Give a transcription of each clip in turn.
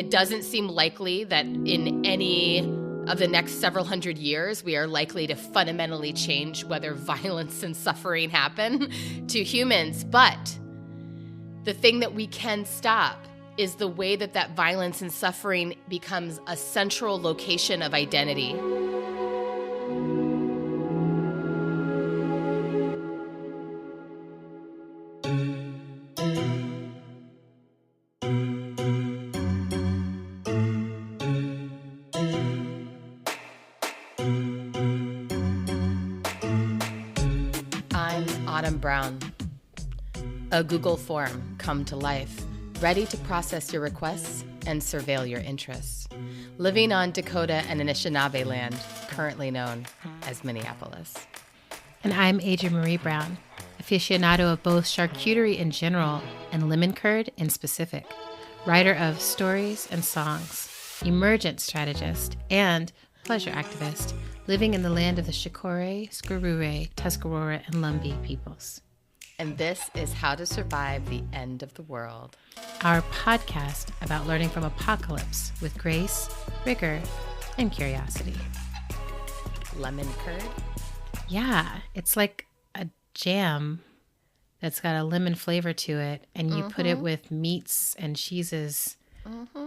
It doesn't seem likely that in any of the next several hundred years, we are likely to fundamentally change whether violence and suffering happen to humans. But the thing that we can stop is the way that that violence and suffering becomes a central location of identity. Autumn Brown. A Google form come to life, ready to process your requests and surveil your interests. Living on Dakota and Anishinaabe land, currently known as Minneapolis. And I'm Adrienne Marie Brown, aficionado of both charcuterie in general and lemon curd in specific, writer of stories and songs, emergent strategist, and pleasure activist, living in the land of the Shakore, Skurure, Tuscarora, and Lumbee peoples. And this is How to Survive the End of the World, our podcast about learning from apocalypse with grace, rigor, and curiosity. Lemon curd? Yeah, it's like a jam that's got a lemon flavor to it, and you put it with meats and cheeses.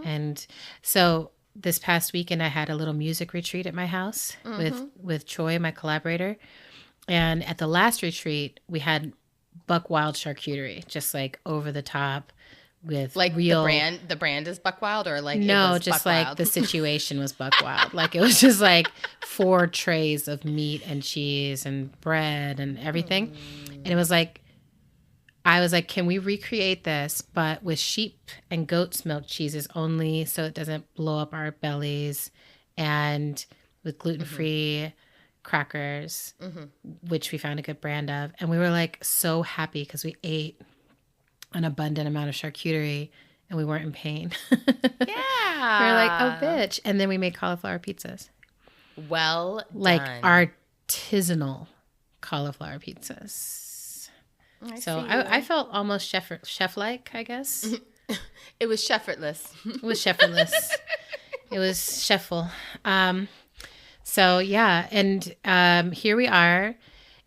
And so this past weekend, I had a little music retreat at my house with Troy, my collaborator. And at the last retreat, we had Buck Wild charcuterie, just like over the top with like real... The brand is Buck Wild, or like no, it was just Buck like Wild? The situation was Buck Wild. Like it was just like 4 trays of meat and cheese and bread and everything. And it was like, I was like, can we recreate this, but with sheep and goat's milk cheeses only, so it doesn't blow up our bellies, and with gluten-free crackers, which we found a good brand of. And we were like so happy because we ate an abundant amount of charcuterie and we weren't in pain. Yeah. We were like, oh, bitch. And then we made cauliflower pizzas. Well like done. Artisanal cauliflower pizzas. So see I felt almost chef-like, I guess. It was cheffortless. It was cheffortless. It was chefful. So yeah, and here we are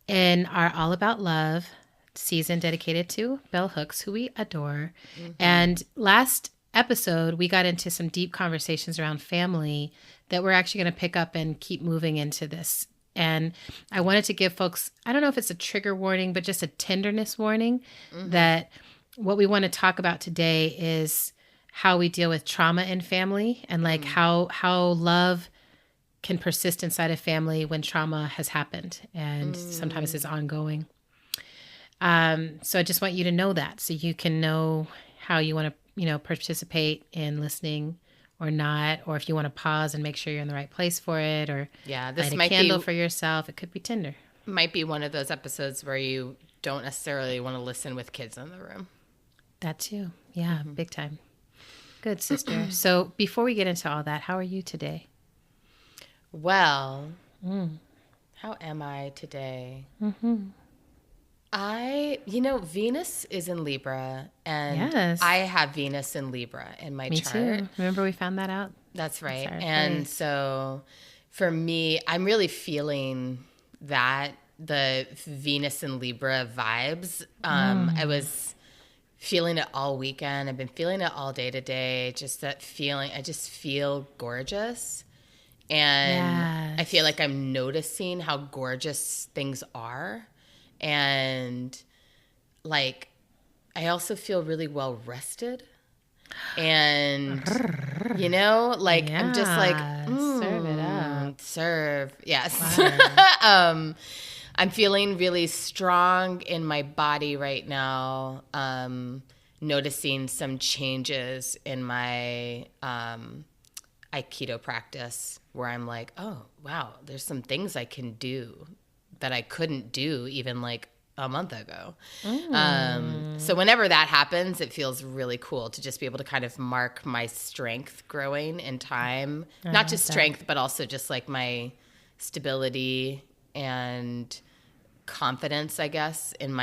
in our All About Love season dedicated to Bell Hooks, who we adore. And last episode, we got into some deep conversations around family that we're actually going to pick up and keep moving into this. And I wanted to give folks, I don't know if it's a trigger warning, but just a tenderness warning that what we want to talk about today is how we deal with trauma in family and like how love can persist inside a family when trauma has happened and sometimes it's ongoing. So I just want you to know that so you can know how you want to, participate in listening or not, or if you want to pause and make sure you're in the right place for it, or this light might a candle be, for yourself. It could be tender. Might be one of those episodes where you don't necessarily want to listen with kids in the room. That too. Yeah, big time. Good, sister. So before we get into all that, how are you today? Well, how am I today? Venus is in Libra, and Yes. I have Venus in Libra in my Me chart. too. Remember we found that out? That's right. That's our And place. so for me, I'm really feeling that, the Venus and Libra vibes. I was feeling it all weekend. I've been feeling it all day today. Just that feeling. I just feel gorgeous. And I feel like I'm noticing how gorgeous things are. And like, I also feel really well rested. And, I'm just like, serve it up. Serve. Yes. I'm feeling really strong in my body right now. Noticing some changes in my Aikido practice where I'm like, oh, wow, there's some things I can do that I couldn't do even like a month ago. So whenever that happens, it feels really cool to just be able to kind of mark my strength growing in time. Not just strength, but also just like my stability and confidence, I guess, in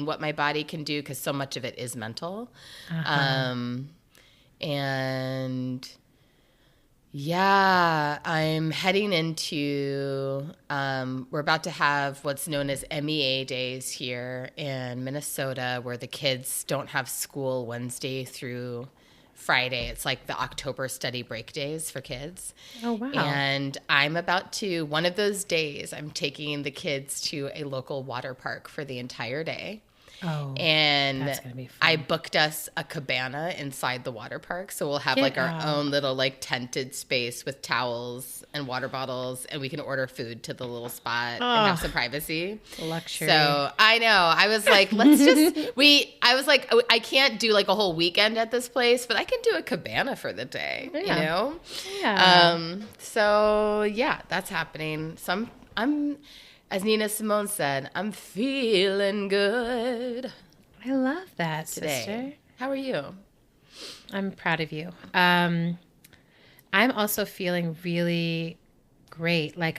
what my body can do, because so much of it is mental. And yeah, I'm heading into, we're about to have what's known as MEA days here in Minnesota, where the kids don't have school Wednesday through Friday. It's like the October study break days for kids. Oh, wow. And I'm about to, one of those days, I'm taking the kids to a local water park for the entire day. Oh, And that's gonna be fun. I booked us a cabana inside the water park. So we'll have like our own little like tented space with towels and water bottles, and we can order food to the little spot and have some privacy. Luxury. So I know. I was like, I was like, I can't do like a whole weekend at this place, but I can do a cabana for the day, you know? Yeah. So yeah, that's happening. As Nina Simone said, I'm feeling good I love that, today. sister. How are you? I'm proud of you. I'm also feeling really great. Like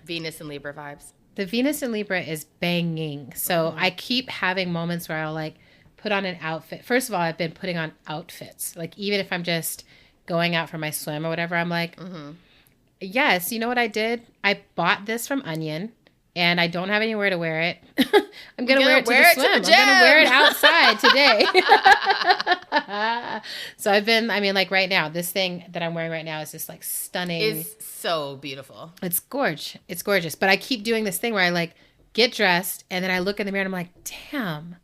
Venus and Libra vibes. the Venus in Libra is banging. So I keep having moments where I'll like put on an outfit. First of all, I've been putting on outfits. Like even if I'm just going out for my swim or whatever, I'm like, yes, you know what I did? I bought this from Onion. And I don't have anywhere to wear it. I'm going to wear it to the swim. I'm going to wear it outside today. So like right now, this thing that I'm wearing right now is just like stunning. It's so beautiful. It's gorgeous. It's gorgeous. But I keep doing this thing where I like get dressed and then I look in the mirror and I'm like, damn.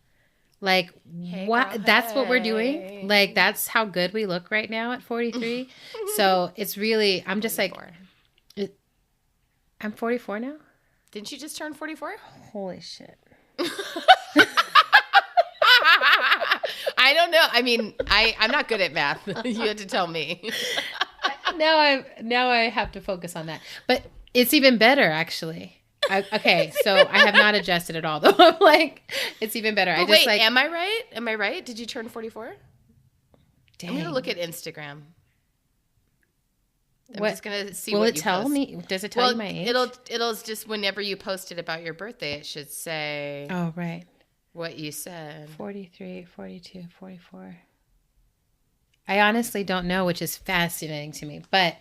Like, what? Girl, that's what we're doing? Like, that's how good we look right now at 43. So it's really, I'm just 44. like, I'm 44 now? Didn't you just turn 44? Holy shit. I don't know. I mean, I'm not good at math. You had to tell me. Now I have to focus on that. But it's even better, actually. Okay, so I have not adjusted at all, though. I'm like, it's even better. But wait, am I right? Am I right? Did you turn 44? Dang. I'm going to look at Instagram. I'm just gonna see. Will what it you tell post. me? Does it tell you my age? It'll just whenever you post it about your birthday, it should say. Oh, right. What you said. 43, 42, 44. I honestly don't know, which is fascinating to me, but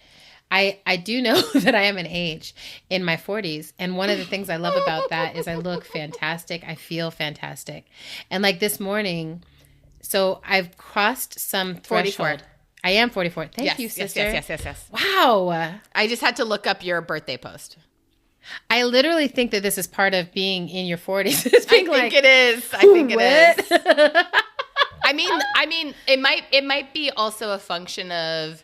I do know that I am an age in my 40s, and one of the things I love about that is I look fantastic. I feel fantastic, and like this morning, so I've crossed some threshold. 44. I am 44. Thank you, Yes, sister. yes. Wow. I just had to look up your birthday post. I literally think that this is part of being in your 40s. I think it is. I mean, it might be also a function of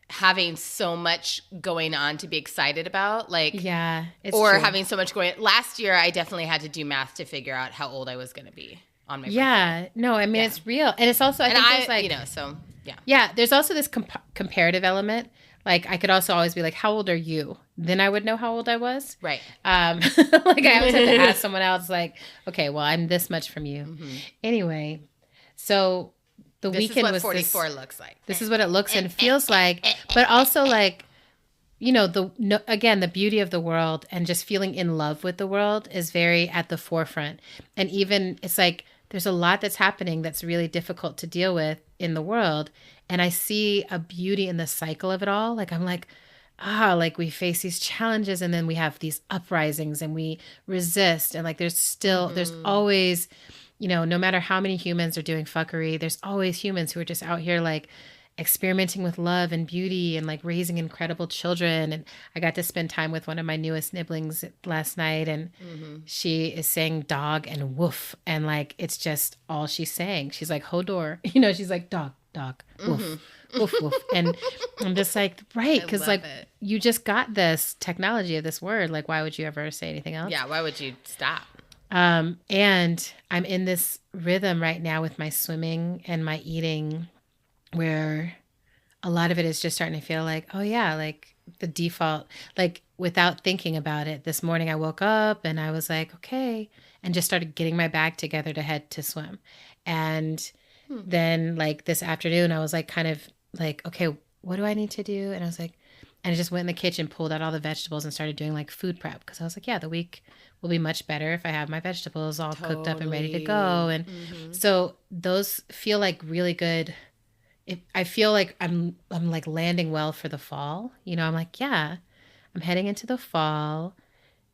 having so much going on to be excited about, like, yeah, it's or true. having so much going. Last year, I definitely had to do math to figure out how old I was going to be on my birthday. Yeah, no, I mean it's real, and it's also there's like so yeah. Yeah, there's also this comparative element. Like I could also always be like, "How old are you?" Then I would know how old I was. Right. Like I always have to ask someone else. Like, okay, well, I'm this much from you. Mm-hmm. Anyway, so the weekend was 44 looks like. This is what it looks and feels like, but also like, you know, again, the beauty of the world and just feeling in love with the world is very at the forefront. And even it's like there's a lot that's happening that's really difficult to deal with in the world. And I see a beauty in the cycle of it all. Like I'm like, like we face these challenges and then we have these uprisings and we resist. And like there's always, you know, no matter how many humans are doing fuckery, there's always humans who are just out here like experimenting with love and beauty and like raising incredible children. And I got to spend time with one of my newest nibblings last night, and she is saying dog and woof, and like it's just all she's saying. She's like Hodor, you know, she's like dog, woof, woof, woof. And I'm just like, right, because like you just got this technology of this word, like why would you ever say anything else? Yeah, why would you stop? And I'm in this rhythm right now with my swimming and my eating, where a lot of it is just starting to feel like, oh yeah, like the default, like without thinking about it. This morning I woke up and I was like, okay, and just started getting my bag together to head to swim. And then like this afternoon I was like kind of like, okay, what do I need to do? And I was like, and I just went in the kitchen, pulled out all the vegetables and started doing like food prep, because I was like, yeah, the week will be much better if I have my vegetables all cooked up and ready to go. And so those feel like really good. I feel like I'm like landing well for the fall. You know, I'm like, yeah, I'm heading into the fall.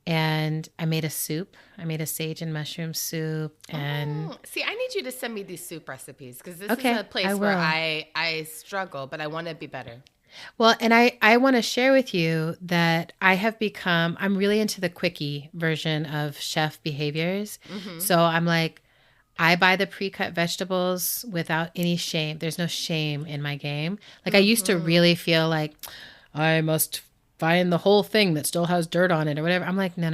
And I made a soup. I made a sage and mushroom soup. And see, I need you to send me these soup recipes because this okay, is a place where I struggle, but I want to be better. Well, and I want to share with you that I'm really into the quickie version of chef behaviors. Mm-hmm. So I'm like, I buy the pre-cut vegetables without any shame. There's no shame in my game. Like I used to really feel like I must find the whole thing that still has dirt on it or whatever. I'm like, no.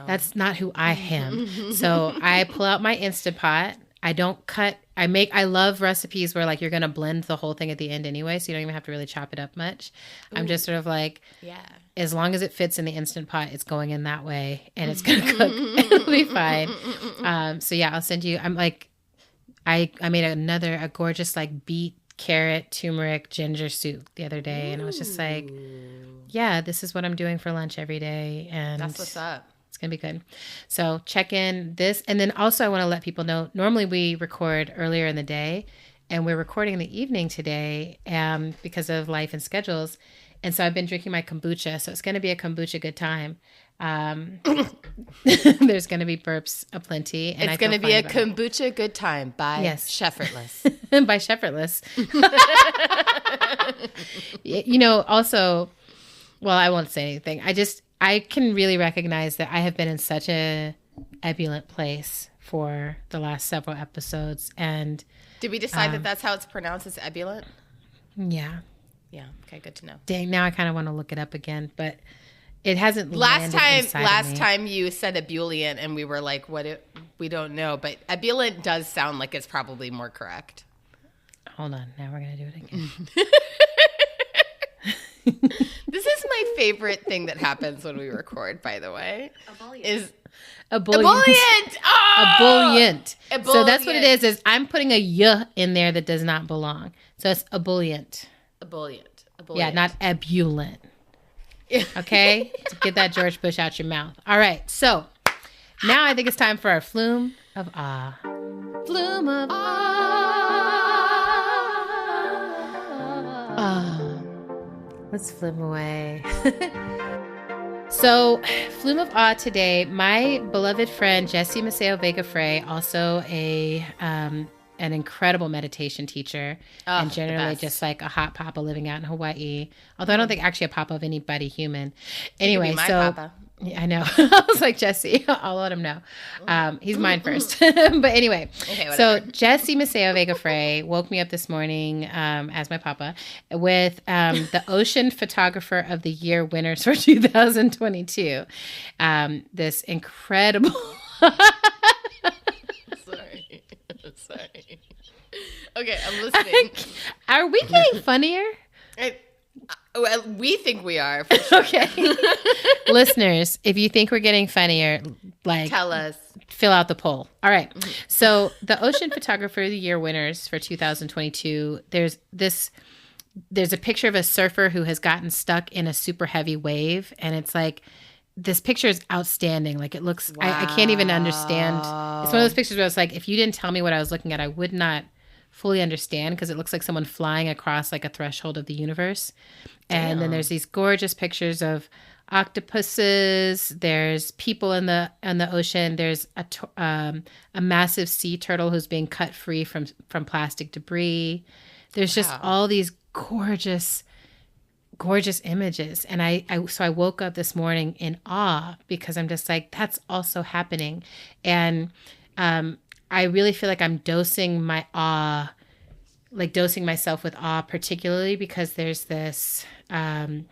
That's not who I am. So I pull out my Instant Pot. I don't cut. I love recipes where like you're going to blend the whole thing at the end anyway. So you don't even have to really chop it up much. Ooh. I'm just sort of like, as long as it fits in the Instant Pot, it's going in that way and it's going to cook. It'll be fine. So yeah, I'll send you, I'm like, I made a gorgeous like beet, carrot, turmeric, ginger soup the other day. And I was just like, yeah, this is what I'm doing for lunch every day. And that's what's up. It's going to be good. So check in this. And then also I want to let people know, normally we record earlier in the day and we're recording in the evening today because of life and schedules. And so I've been drinking my kombucha. So it's going to be a kombucha good time. There's going to be burps aplenty. And it's going to be a kombucha good time by Sheffertless. By Sheffertless. You know, also, well, I won't say anything. I can really recognize that I have been in such a ebullient place for the last several episodes. And did we decide that that's how it's pronounced, is ebullient? Yeah. Yeah. Okay. Good to know. Dang. Now I kind of want to look it up again, but it hasn't. Last time you said ebullient and we were like, we don't know, but ebullient does sound like it's probably more correct. Hold on. Now we're going to do it again. This is my favorite thing that happens when we record, by the way. Is ebullient. Oh! Ebullient. So that's what it is I'm putting a y in there that does not belong. So it's ebullient. Ebullient. Yeah, not ebullient. Okay? So get that George Bush out your mouth. All right. So now I think it's time for our flume of awe. Flume of awe. Let's flume away. So, flume of awe today, my beloved friend Jessie Maceo Vega Frey, also an incredible meditation teacher, and generally just like a hot papa living out in Hawaii. Although I don't think actually a papa of anybody human. Anyway, papa. Yeah, I know. I was like, Jesse, I'll let him know. He's mine first. But anyway, so Jessie Maceo Vega Frey woke me up this morning as my papa with the Ocean Photographer of the Year winners for 2022. This incredible... Sorry. Okay, I'm listening. Are we getting funnier? Well, we think we are, for sure. Okay. Listeners, if you think we're getting funnier, like, tell us. Fill out the poll. All right. Mm-hmm. So the Ocean Photographer of the Year winners for 2022, there's a picture of a surfer who has gotten stuck in a super heavy wave. And it's like, this picture is outstanding. Like it looks, wow. I can't even understand. It's one of those pictures where it's like, if you didn't tell me what I was looking at, I would not fully understand because it looks like someone flying across like a threshold of the universe. And then there's these gorgeous pictures of octopuses. There's people in the ocean. There's a massive sea turtle who's being cut free from plastic debris. There's just all these gorgeous images. And I woke up this morning in awe because I'm just like, that's also happening. And I really feel like I'm dosing myself with awe, particularly because there's this. I'm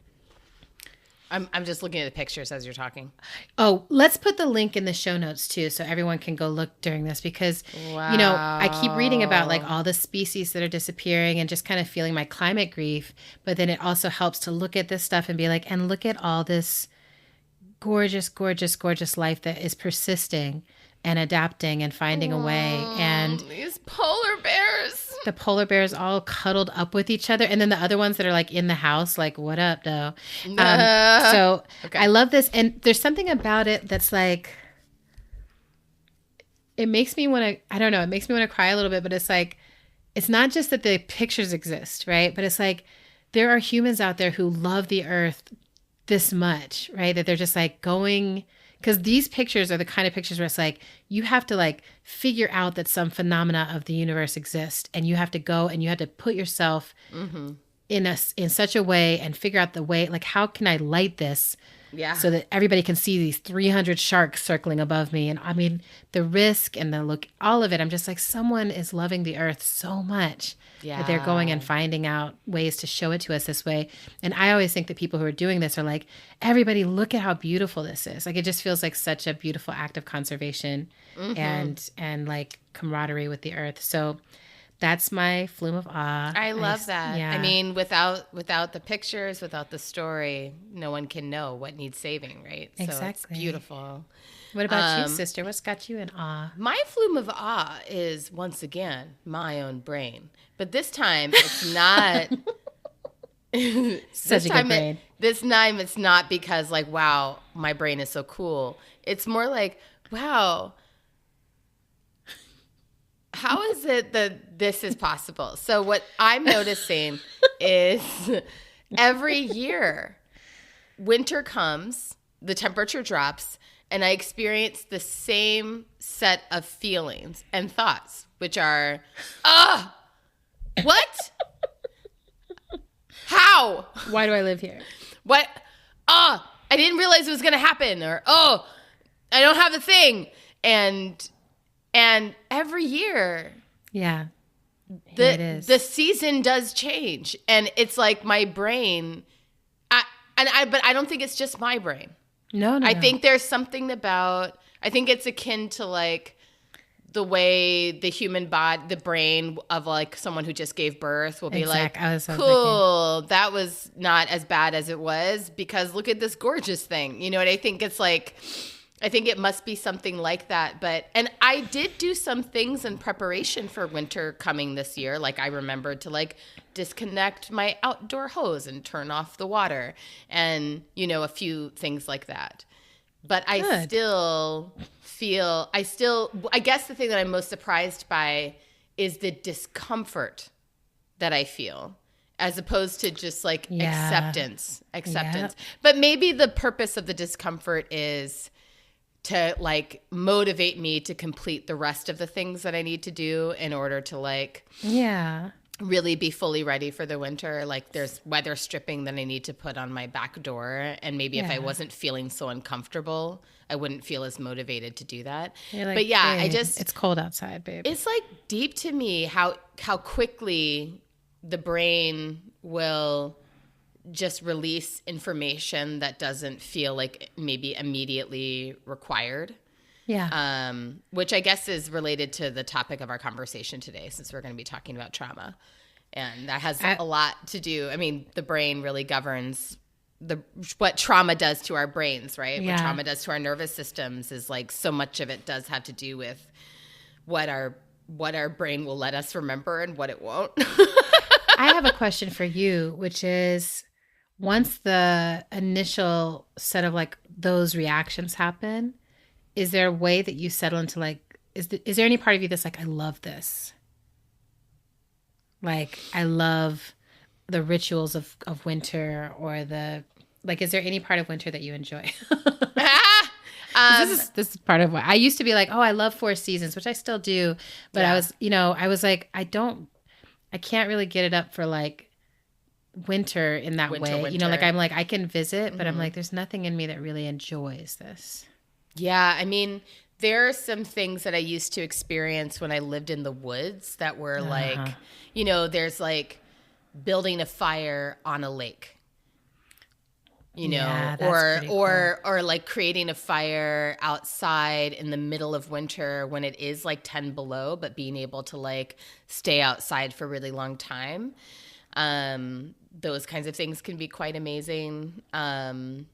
just looking at the pictures as you're talking. Oh, let's put the link in the show notes too, so everyone can go look during this because, you know, I keep reading about like all the species that are disappearing and just kind of feeling my climate grief. But then it also helps to look at this stuff and be like, and look at all this gorgeous, gorgeous, gorgeous life that is persisting and adapting and finding a way. And these polar bears. The polar bears all cuddled up with each other. And then the other ones that are like in the house, like, what up, though? So I love this. And there's something about it that's like, it makes me want to, I don't know, it makes me want to cry a little bit, but it's like, it's not just that the pictures exist, right? But it's like there are humans out there who love the earth this much, right? That they're just like going, because these pictures are the kind of pictures where it's like you have to like figure out that some phenomena of the universe exist, and you have to go and you have to put yourself in such a way and figure out the way, like, how can I light this so that everybody can see these 300 sharks circling above me? And I mean, the risk and the look, all of it, I'm just like, someone is loving the earth so much that they're going and finding out ways to show it to us this way. And I always think that people who are doing this are like, everybody, look at how beautiful this is. Like, it just feels like such a beautiful act of conservation and like camaraderie with the earth. So that's my flume of awe. I love that. Yeah. I mean, without the pictures, without the story, no one can know what needs saving, right? Exactly. So it's beautiful. What about you, sister? What's got you in awe? My flume of awe is, once again, my own brain. But this time, it's not... Such a good brain. This time, it's not because, like, wow, my brain is so cool. It's more like, wow... How is it that this is possible? So what I'm noticing is every year winter comes, the temperature drops, and I experience the same set of feelings and thoughts, which are, what? How? Why do I live here? What? I didn't realize it was going to happen. Or, I don't have a thing. And every year, the season does change, and it's like my brain. But I don't think it's just my brain. No. I think there's something about. I think it's akin to like the way the human body, the brain of like someone who just gave birth will be like, cool, that was not as bad as it was because look at this gorgeous thing. You know what I think? It's like. I think it must be something like that. And I did do some things in preparation for winter coming this year. Like I remembered to like disconnect my outdoor hose and turn off the water and, you know, a few things like that. But I still feel, I guess the thing that I'm most surprised by is the discomfort that I feel as opposed to just like acceptance. Yep. But maybe the purpose of the discomfort is to like motivate me to complete the rest of the things that I need to do in order to like really be fully ready for the winter. Like there's weather stripping that I need to put on my back door. And maybe if I wasn't feeling so uncomfortable, I wouldn't feel as motivated to do that. Like, but yeah, babe, it's cold outside, babe. It's like deep to me how quickly the brain will just release information that doesn't feel like maybe immediately required. Yeah. Which I guess is related to the topic of our conversation today, since we're going to be talking about trauma. And that has a lot to do. I mean, the brain really governs what trauma does to our brains, right? Yeah. What trauma does to our nervous systems is like so much of it does have to do with what our brain will let us remember and what it won't. I have a question for you, which is, once the initial set of like those reactions happen, is there a way that you settle into like, is there any part of you that's like, I love this? Like, I love the rituals of winter, or is there any part of winter that you enjoy? This is part of what I used to be like, I love 4 seasons, which I still do. But I was like, I can't really get it up for like winter in that way. You know, like I'm like, I can visit, but I'm like, there's nothing in me that really enjoys this. Yeah. I mean, there are some things that I used to experience when I lived in the woods that were like, you know, there's like building a fire on a lake, you know, or like creating a fire outside in the middle of winter when it is like 10 below, but being able to like stay outside for a really long time. Those kinds of things can be quite amazing. And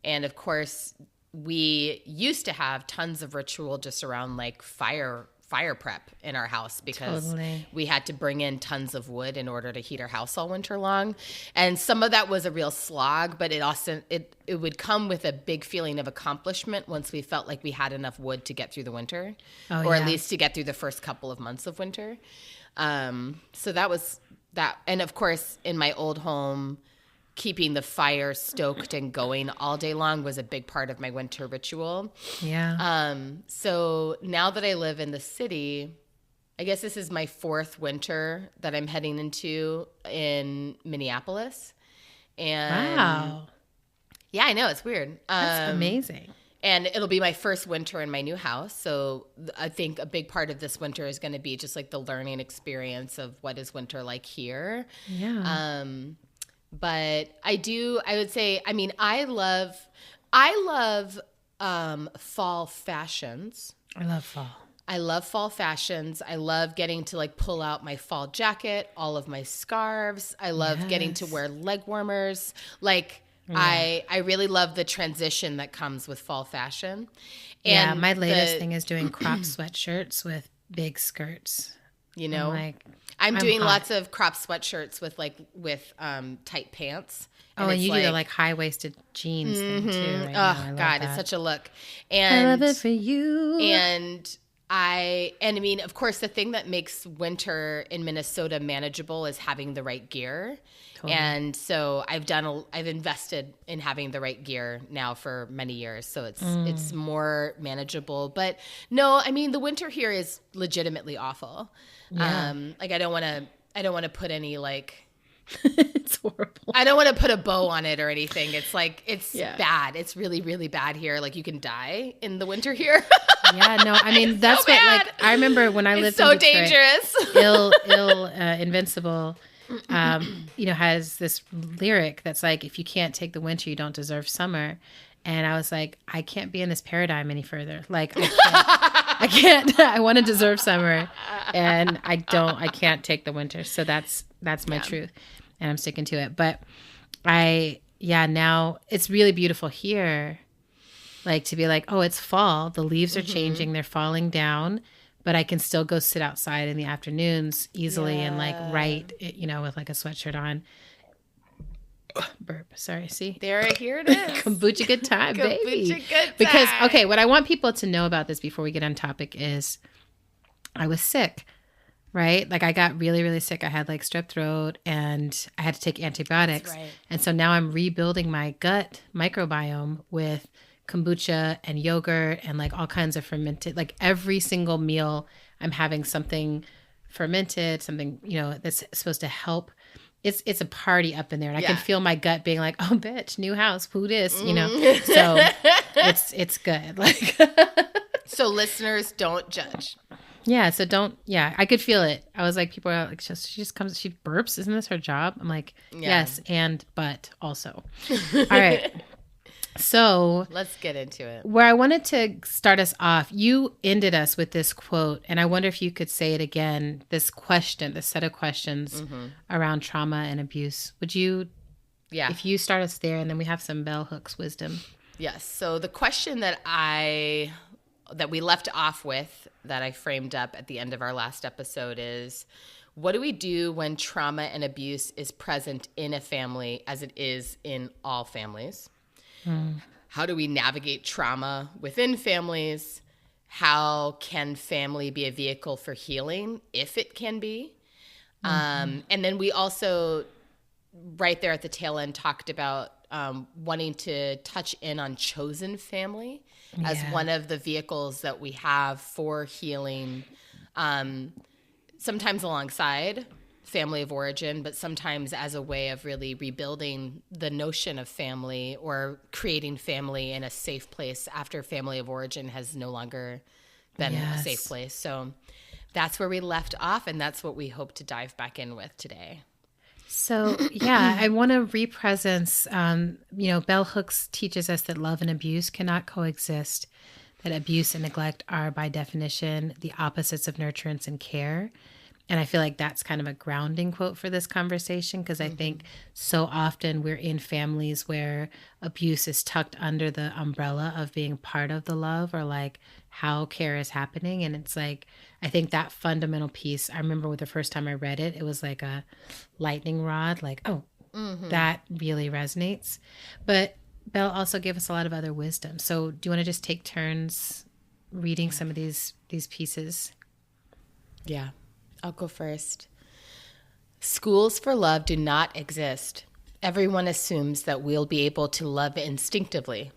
of course, we used to have tons of ritual just around like fire prep in our house because we had to bring in tons of wood in order to heat our house all winter long. And some of that was a real slog, but it also it would come with a big feeling of accomplishment once we felt like we had enough wood to get through the winter, or at least to get through the first couple of months of winter. So that was that. And of course, in my old home, keeping the fire stoked and going all day long was a big part of my winter ritual. Yeah. So now that I live in the city, I guess this is my 4th winter that I'm heading into in Minneapolis. And Wow. yeah, I know, it's weird. That's amazing. And it'll be my first winter in my new house. So I think a big part of this winter is going to be just like the learning experience of what is winter like here. Yeah. But I would say, I mean, I love fall fashions. I love fall. I love fall fashions. I love getting to like pull out my fall jacket, all of my scarves. I love getting to wear leg warmers. Like I really love the transition that comes with fall fashion. And my latest thing is doing crop sweatshirts with big skirts. You know, I'm doing hot. lots of crop sweatshirts with tight pants. And you do the like high-waisted jeans thing too. Right now. God, it's such a look. And I love it for you. And I mean, of course, the thing that makes winter in Minnesota manageable is having the right gear. Totally. And so I've invested in having the right gear now for many years. So it's more manageable. But no, I mean, the winter here is legitimately awful. Yeah. Like I don't want to put any like, it's horrible. I don't want to put a bow on it or anything. It's like, it's bad. It's really, really bad here. Like you can die in the winter here. Yeah, no, I mean, that's so what, bad. like, I remember when I lived so in Detroit. Dangerous. Invincible, has this lyric that's like, if you can't take the winter, you don't deserve summer. And I was like, I can't be in this paradigm any further. Like, I can't, I want to deserve summer and I can't take the winter. So that's my truth and I'm sticking to it. But now it's really beautiful here. Like to be like, oh, it's fall. The leaves are changing. They're falling down, but I can still go sit outside in the afternoons easily and like write, with like a sweatshirt on. Burp. Sorry. See? Here it is. Kombucha good time, baby. Kombucha good time. Because, okay, what I want people to know about this before we get on topic is I was sick, right? Like I got really, really sick. I had like strep throat and I had to take antibiotics. That's right. And so now I'm rebuilding my gut microbiome with kombucha and yogurt and like all kinds of fermented, like every single meal I'm having something fermented, something, that's supposed to help. It's a party up in there. And I can feel my gut being like, oh, bitch, new house, who this, So it's good. Like, so listeners, don't judge. Yeah. So I could feel it. I was like, people are like, she just comes, she burps. Isn't this her job? I'm like, yes. But also. All right. So let's get into it. Where I wanted to start us off, you ended us with this quote, and I wonder if you could say it again, this set of questions around trauma and abuse. Would you, if you start us there, and then we have some bell hooks wisdom. Yes. So the question that we left off with, that I framed up at the end of our last episode is, what do we do when trauma and abuse is present in a family as it is in all families? How do we navigate trauma within families? How can family be a vehicle for healing, if it can be? And then we also, right there at the tail end, talked about wanting to touch in on chosen family as one of the vehicles that we have for healing, sometimes alongside family of origin, but sometimes as a way of really rebuilding the notion of family or creating family in a safe place after family of origin has no longer been a safe place. So that's where we left off, and that's what we hope to dive back in with today. So, I want to represence, bell hooks teaches us that love and abuse cannot coexist, that abuse and neglect are by definition the opposites of nurturance and care. And I feel like that's kind of a grounding quote for this conversation, because I think so often we're in families where abuse is tucked under the umbrella of being part of the love, or like how care is happening. And it's like, I think that fundamental piece, I remember with the first time I read it, it was like a lightning rod, like, that really resonates. But Belle also gave us a lot of other wisdom. So do you want to just take turns reading some of these pieces? Yeah. I'll go first. Schools for love do not exist. Everyone assumes that we'll be able to love instinctively.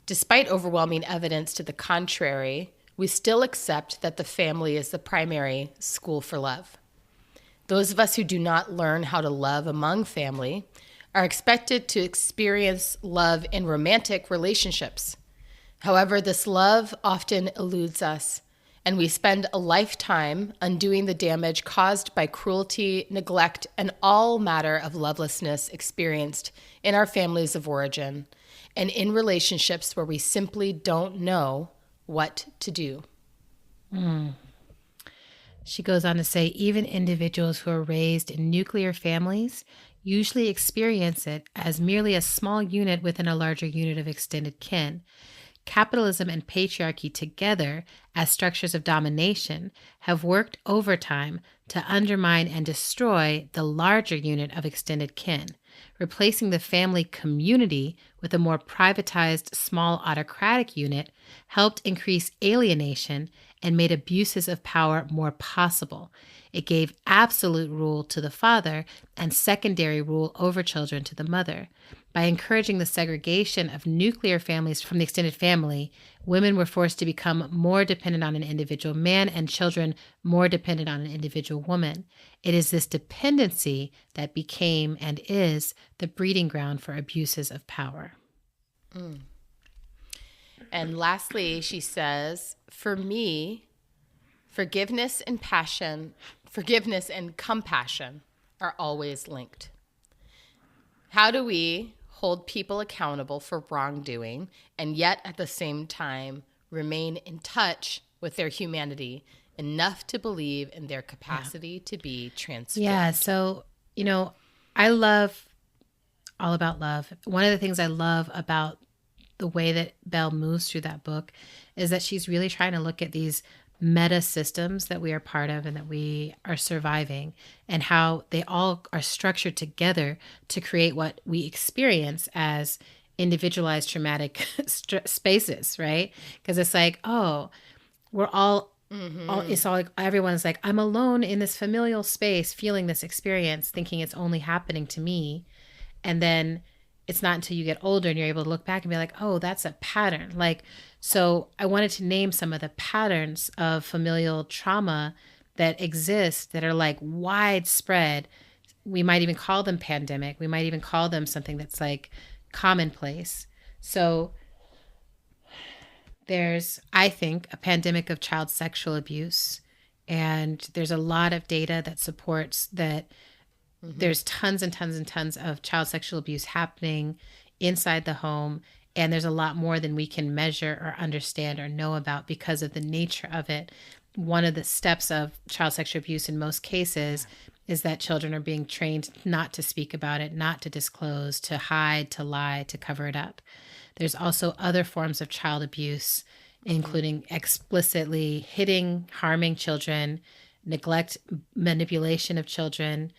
Despite overwhelming evidence to the contrary, we still accept that the family is the primary school for love. Those of us who do not learn how to love among family are expected to experience love in romantic relationships. However, this love often eludes us, and we spend a lifetime undoing the damage caused by cruelty, neglect, and all matter of lovelessness experienced in our families of origin and in relationships where we simply don't know what to do. She goes on to say, even individuals who are raised in nuclear families usually experience it as merely a small unit within a larger unit of extended kin. Capitalism and patriarchy together as structures of domination have worked overtime to undermine and destroy the larger unit of extended kin. Replacing the family community with a more privatized, small autocratic unit helped increase alienation and made abuses of power more possible. It gave absolute rule to the father and secondary rule over children to the mother. By encouraging the segregation of nuclear families from the extended family, women were forced to become more dependent on an individual man and children more dependent on an individual woman. It is this dependency that became and is the breeding ground for abuses of power. And lastly, she says, for me, forgiveness and compassion are always linked. How do we hold people accountable for wrongdoing and yet at the same time remain in touch with their humanity enough to believe in their capacity to be transformed? Yeah, so, I love All About Love. One of the things I love about the way that Belle moves through that book is that she's really trying to look at these meta systems that we are part of and that we are surviving, and how they all are structured together to create what we experience as individualized traumatic spaces, right? Because it's like, oh, we're all, it's all like, everyone's like, I'm alone in this familial space feeling this experience, thinking it's only happening to me. And then it's not until you get older and you're able to look back and be like, oh, that's a pattern. So I wanted to name some of the patterns of familial trauma that exist that are widespread. We might even call them pandemic. We might even call them something that's commonplace. So there's, I think, a pandemic of child sexual abuse. And there's a lot of data that supports that. There's tons and tons and tons of child sexual abuse happening inside the home. And there's a lot more than we can measure or understand or know about because of the nature of it. One of the steps of child sexual abuse in most cases is that children are being trained not to speak about it, not to disclose, to hide, to lie, to cover it up. There's also other forms of child abuse, including explicitly hitting, harming children, neglect, manipulation of children.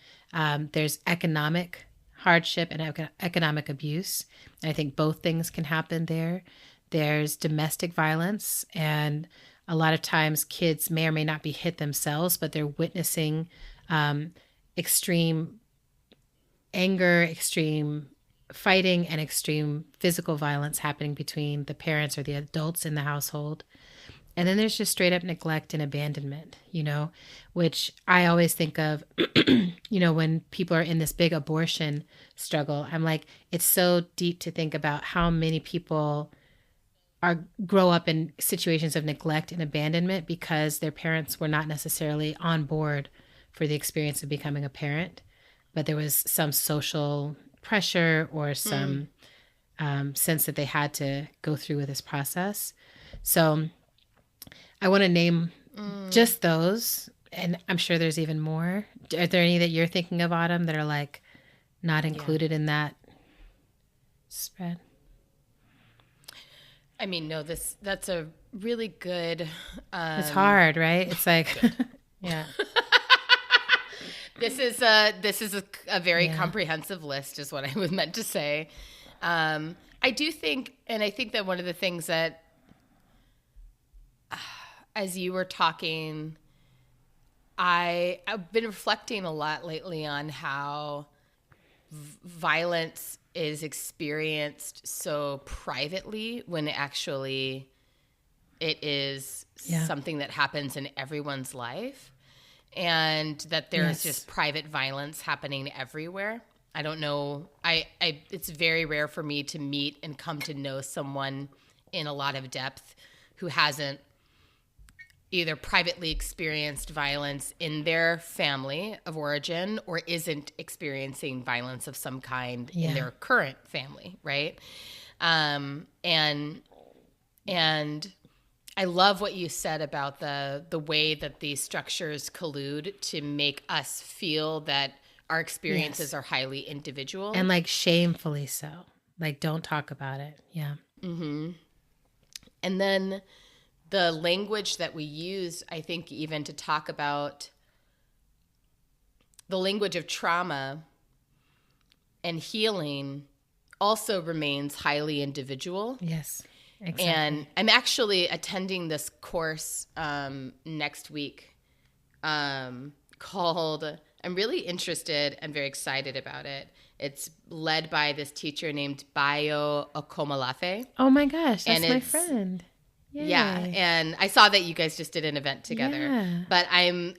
There's economic hardship and economic abuse. And I think both things can happen there. There's domestic violence, and a lot of times kids may or may not be hit themselves, but they're witnessing extreme anger, extreme fighting, and extreme physical violence happening between the parents or the adults in the household. And then there's just straight up neglect and abandonment, which I always think of, when people are in this big abortion struggle. I'm like, it's so deep to think about how many people grow up in situations of neglect and abandonment because their parents were not necessarily on board for the experience of becoming a parent, but there was some social pressure or some sense that they had to go through with this process. So I want to name just those, and I'm sure there's even more. Are there any that you're thinking of, Autumn, that are not included in that spread? I mean, no, that's a really good. It's hard, right? It's yeah. This is a very comprehensive list, is what I was meant to say. I do think, and I think that one of the things that, as you were talking, I've been reflecting a lot lately on how violence is experienced so privately when actually it is something that happens in everyone's life, and that there's just private violence happening everywhere. I don't know. It's very rare for me to meet and come to know someone in a lot of depth who hasn't either privately experienced violence in their family of origin or isn't experiencing violence of some kind in their current family, right? And I love what you said about the way that these structures collude to make us feel that our experiences are highly individual. And like shamefully so. Like, don't talk about it. Yeah. Mm-hmm. And then the language that we use, I think, even to talk about the language of trauma and healing also remains highly individual. Yes, exactly. And I'm actually attending this course next week called, I'm really interested and very excited about it. It's led by this teacher named Bayo Okomolafe. Oh my gosh, that's my friend. Yay. Yeah, and I saw that you guys just did an event together. Yeah. But I'm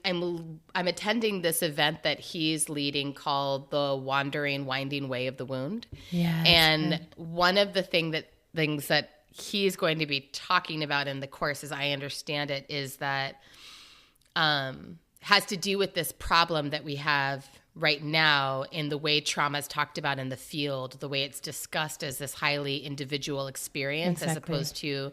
attending this event that he's leading called the Winding Way of the Wound. Yeah. And one of the things that he's going to be talking about in the course, as I understand it, is that has to do with this problem that we have right now in the way trauma is talked about in the field, the way it's discussed as this highly individual experience, as opposed to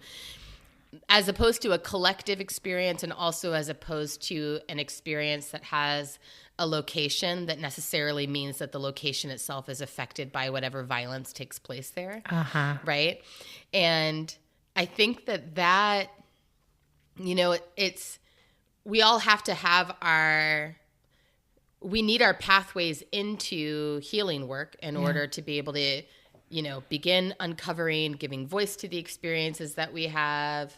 a collective experience, and also as opposed to an experience that has a location that necessarily means that the location itself is affected by whatever violence takes place there. Right? And I think that, we all have to have we need our pathways into healing work in order to be able to, begin uncovering, giving voice to the experiences that we have,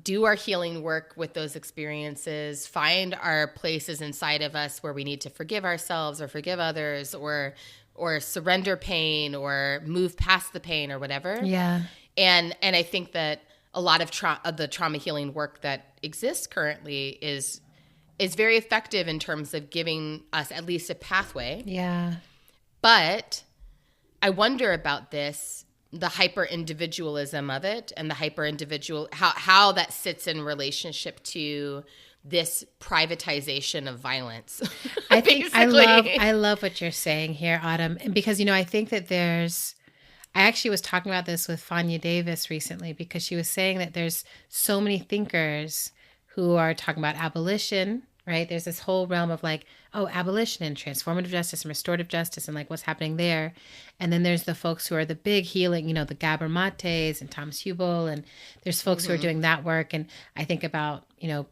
do our healing work with those experiences, find our places inside of us where we need to forgive ourselves or forgive others or surrender pain or move past the pain or whatever. Yeah. And I think that a lot of the trauma healing work that exists currently is very effective in terms of giving us at least a pathway. Yeah. But I wonder about the hyper-individualism of it, and the hyper-individual, how that sits in relationship to this privatization of violence. I think I love what you're saying here, Autumn, because I think that I actually was talking about this with Fania Davis recently, because she was saying that there's so many thinkers who are talking about abolition, right? There's this whole realm of like, abolition and transformative justice and restorative justice and like what's happening there. And then there's the folks who are the big healing, the Gabor Mates and Thomas Hubel. And there's folks who are doing that work. And I think about,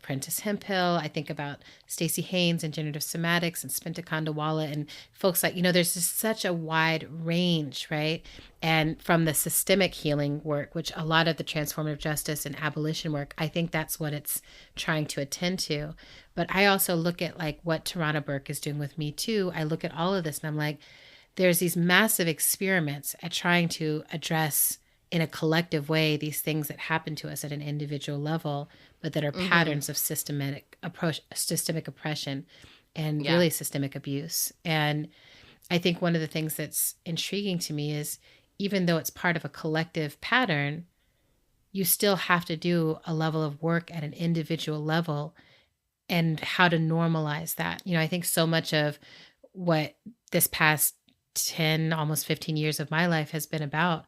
Prentice Hemphill. I think about Stacey Haynes and generative somatics and Spinta Kandawala and folks like, there's just such a wide range, right? And from the systemic healing work, which a lot of the transformative justice and abolition work, I think that's what it's trying to attend to. But I also look at like what Tarana Burke is doing with Me Too. I look at all of this and I'm like, there's these massive experiments at trying to address in a collective way these things that happen to us at an individual level, but that are patterns of systemic oppression and really systemic abuse. And I think one of the things that's intriguing to me is, even though it's part of a collective pattern, you still have to do a level of work at an individual level and how to normalize that. I think so much of what this past 10, almost 15 years of my life has been about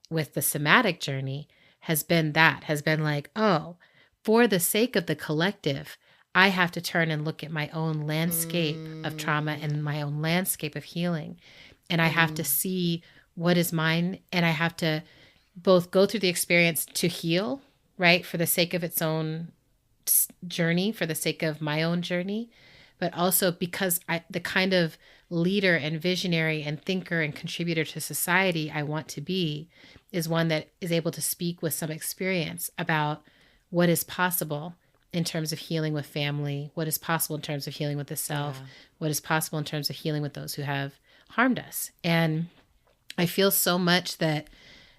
with the somatic journey has been like, for the sake of the collective, I have to turn and look at my own landscape of trauma and my own landscape of healing. And I have to see what is mine. And I have to both go through the experience to heal, right? For the sake of its own journey, for the sake of my own journey, but also because the kind of leader and visionary and thinker and contributor to society I want to be is one that is able to speak with some experience about what is possible in terms of healing with family, what is possible in terms of healing with the self, what is possible in terms of healing with those who have harmed us. And I feel so much that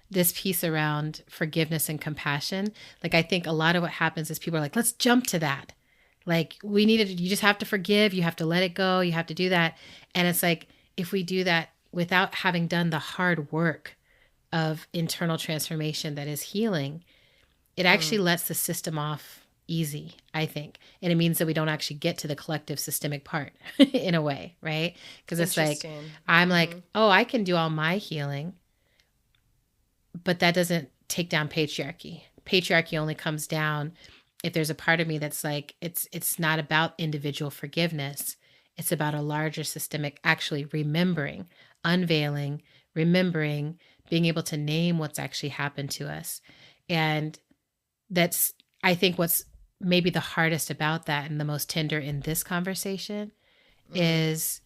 this piece around forgiveness and compassion, like I think a lot of what happens is people are like, let's jump to that. Like you just have to forgive, you have to let it go, you have to do that. And it's like, if we do that without having done the hard work of internal transformation that is healing, it actually lets the system off easy, I think. And it means that we don't actually get to the collective systemic part in a way, right? Because it's like, I'm like, oh, I can do all my healing, but that doesn't take down patriarchy. Patriarchy only comes down if there's a part of me that's like, it's not about individual forgiveness. It's about a larger systemic, actually remembering, unveiling, remembering, being able to name what's actually happened to us. And that's, I think, what's maybe the hardest about that and the most tender in this conversation is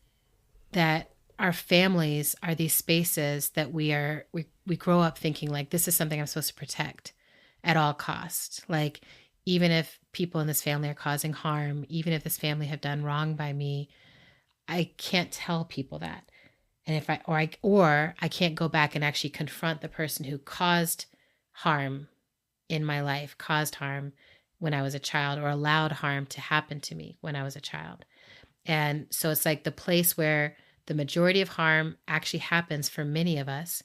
that our families are these spaces that we grow up thinking like, this is something I'm supposed to protect at all costs. Like, even if people in this family are causing harm, even if this family have done wrong by me, I can't tell people that. And if I can't go back and actually confront the person who caused harm in my life, caused harm when I was a child, or allowed harm to happen to me when I was a child. And so it's like the place where the majority of harm actually happens for many of us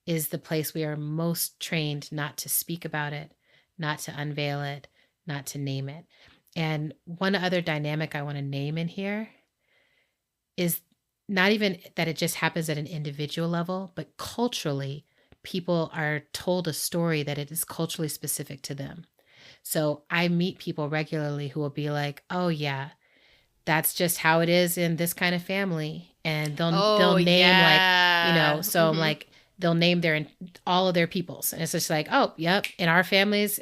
is the place we are most trained not to speak about it, not to unveil it, not to name it. And one other dynamic I want to name in here is not even that it just happens at an individual level, but culturally, people are told a story that it is culturally specific to them. So I meet people regularly who will be like, oh yeah, that's just how it is in this kind of family. And they'll name so I'm like, they'll name all of their peoples. And it's just like, oh, yep. In our families,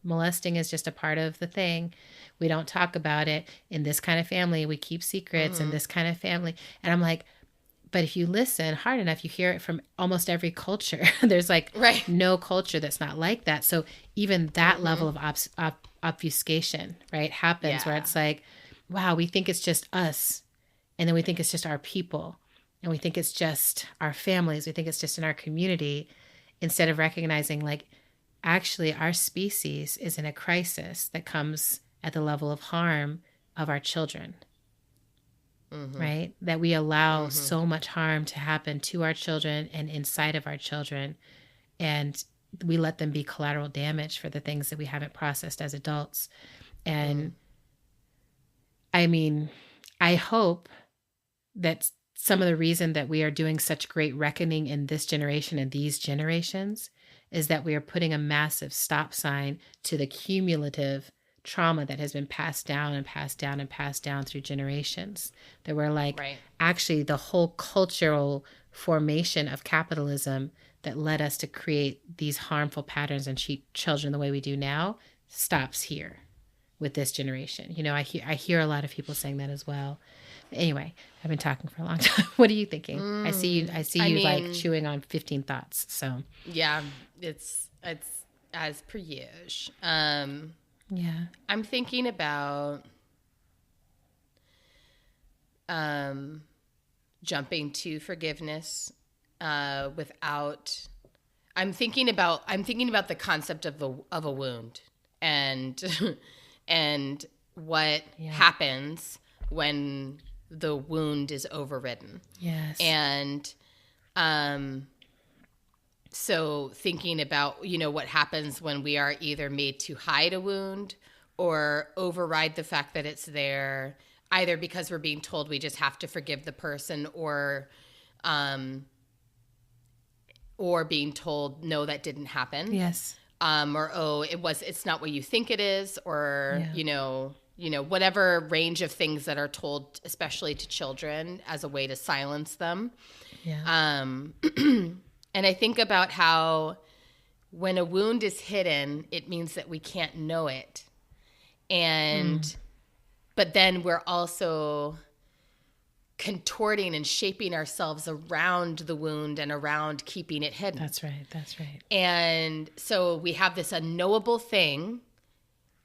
molesting is just a part of the thing. We don't talk about it. In this kind of family, we keep secrets in this kind of family. And I'm like, but if you listen hard enough, you hear it from almost every culture. There's like no culture that's not like that. So even that level of obfuscation, right, happens where it's like, wow, we think it's just us. And then we think it's just our people. And we think it's just our families. We think it's just in our community, instead of recognizing like, actually our species is in a crisis that comes at the level of harm of our children. Right? That we allow so much harm to happen to our children and inside of our children. And we let them be collateral damage for the things that we haven't processed as adults. And I mean, I hope that some of the reason that we are doing such great reckoning in this generation and these generations is that we are putting a massive stop sign to the cumulative trauma that has been passed down and passed down and passed down through generations. That we're like, actually the whole cultural formation of capitalism that led us to create these harmful patterns and treat children the way we do now stops here with this generation. You know, I hear a lot of people saying that as well. Anyway, I've been talking for a long time. What are you thinking? I see you like chewing on 15 thoughts. So yeah, it's as per usual. Yeah. I'm thinking about jumping to forgiveness without. I'm thinking about the concept of a wound and and what happens when the wound is overridden. Yes. And so thinking about, what happens when we are either made to hide a wound or override the fact that it's there, either because we're being told we just have to forgive the person or being told, no, that didn't happen. Yes. Or, it's not what you think it is, or, whatever range of things that are told, especially to children, as a way to silence them. Yeah. And I think about how when a wound is hidden, it means that we can't know it. But then we're also contorting and shaping ourselves around the wound and around keeping it hidden. That's right. And so we have this unknowable thing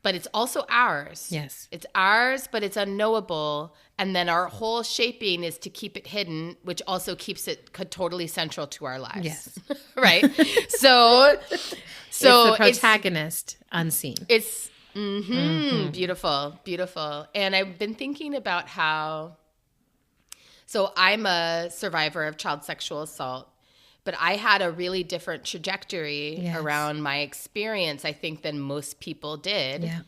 but it's also ours. Yes. It's ours, but it's unknowable. And then our whole shaping is to keep it hidden, which also keeps it totally central to our lives. Yes. Right? So it's the protagonist unseen. It's beautiful, beautiful. And I've been thinking about how, so I'm a survivor of child sexual assault, but I had a really different trajectory around my experience, I think, than most people did. Yeah.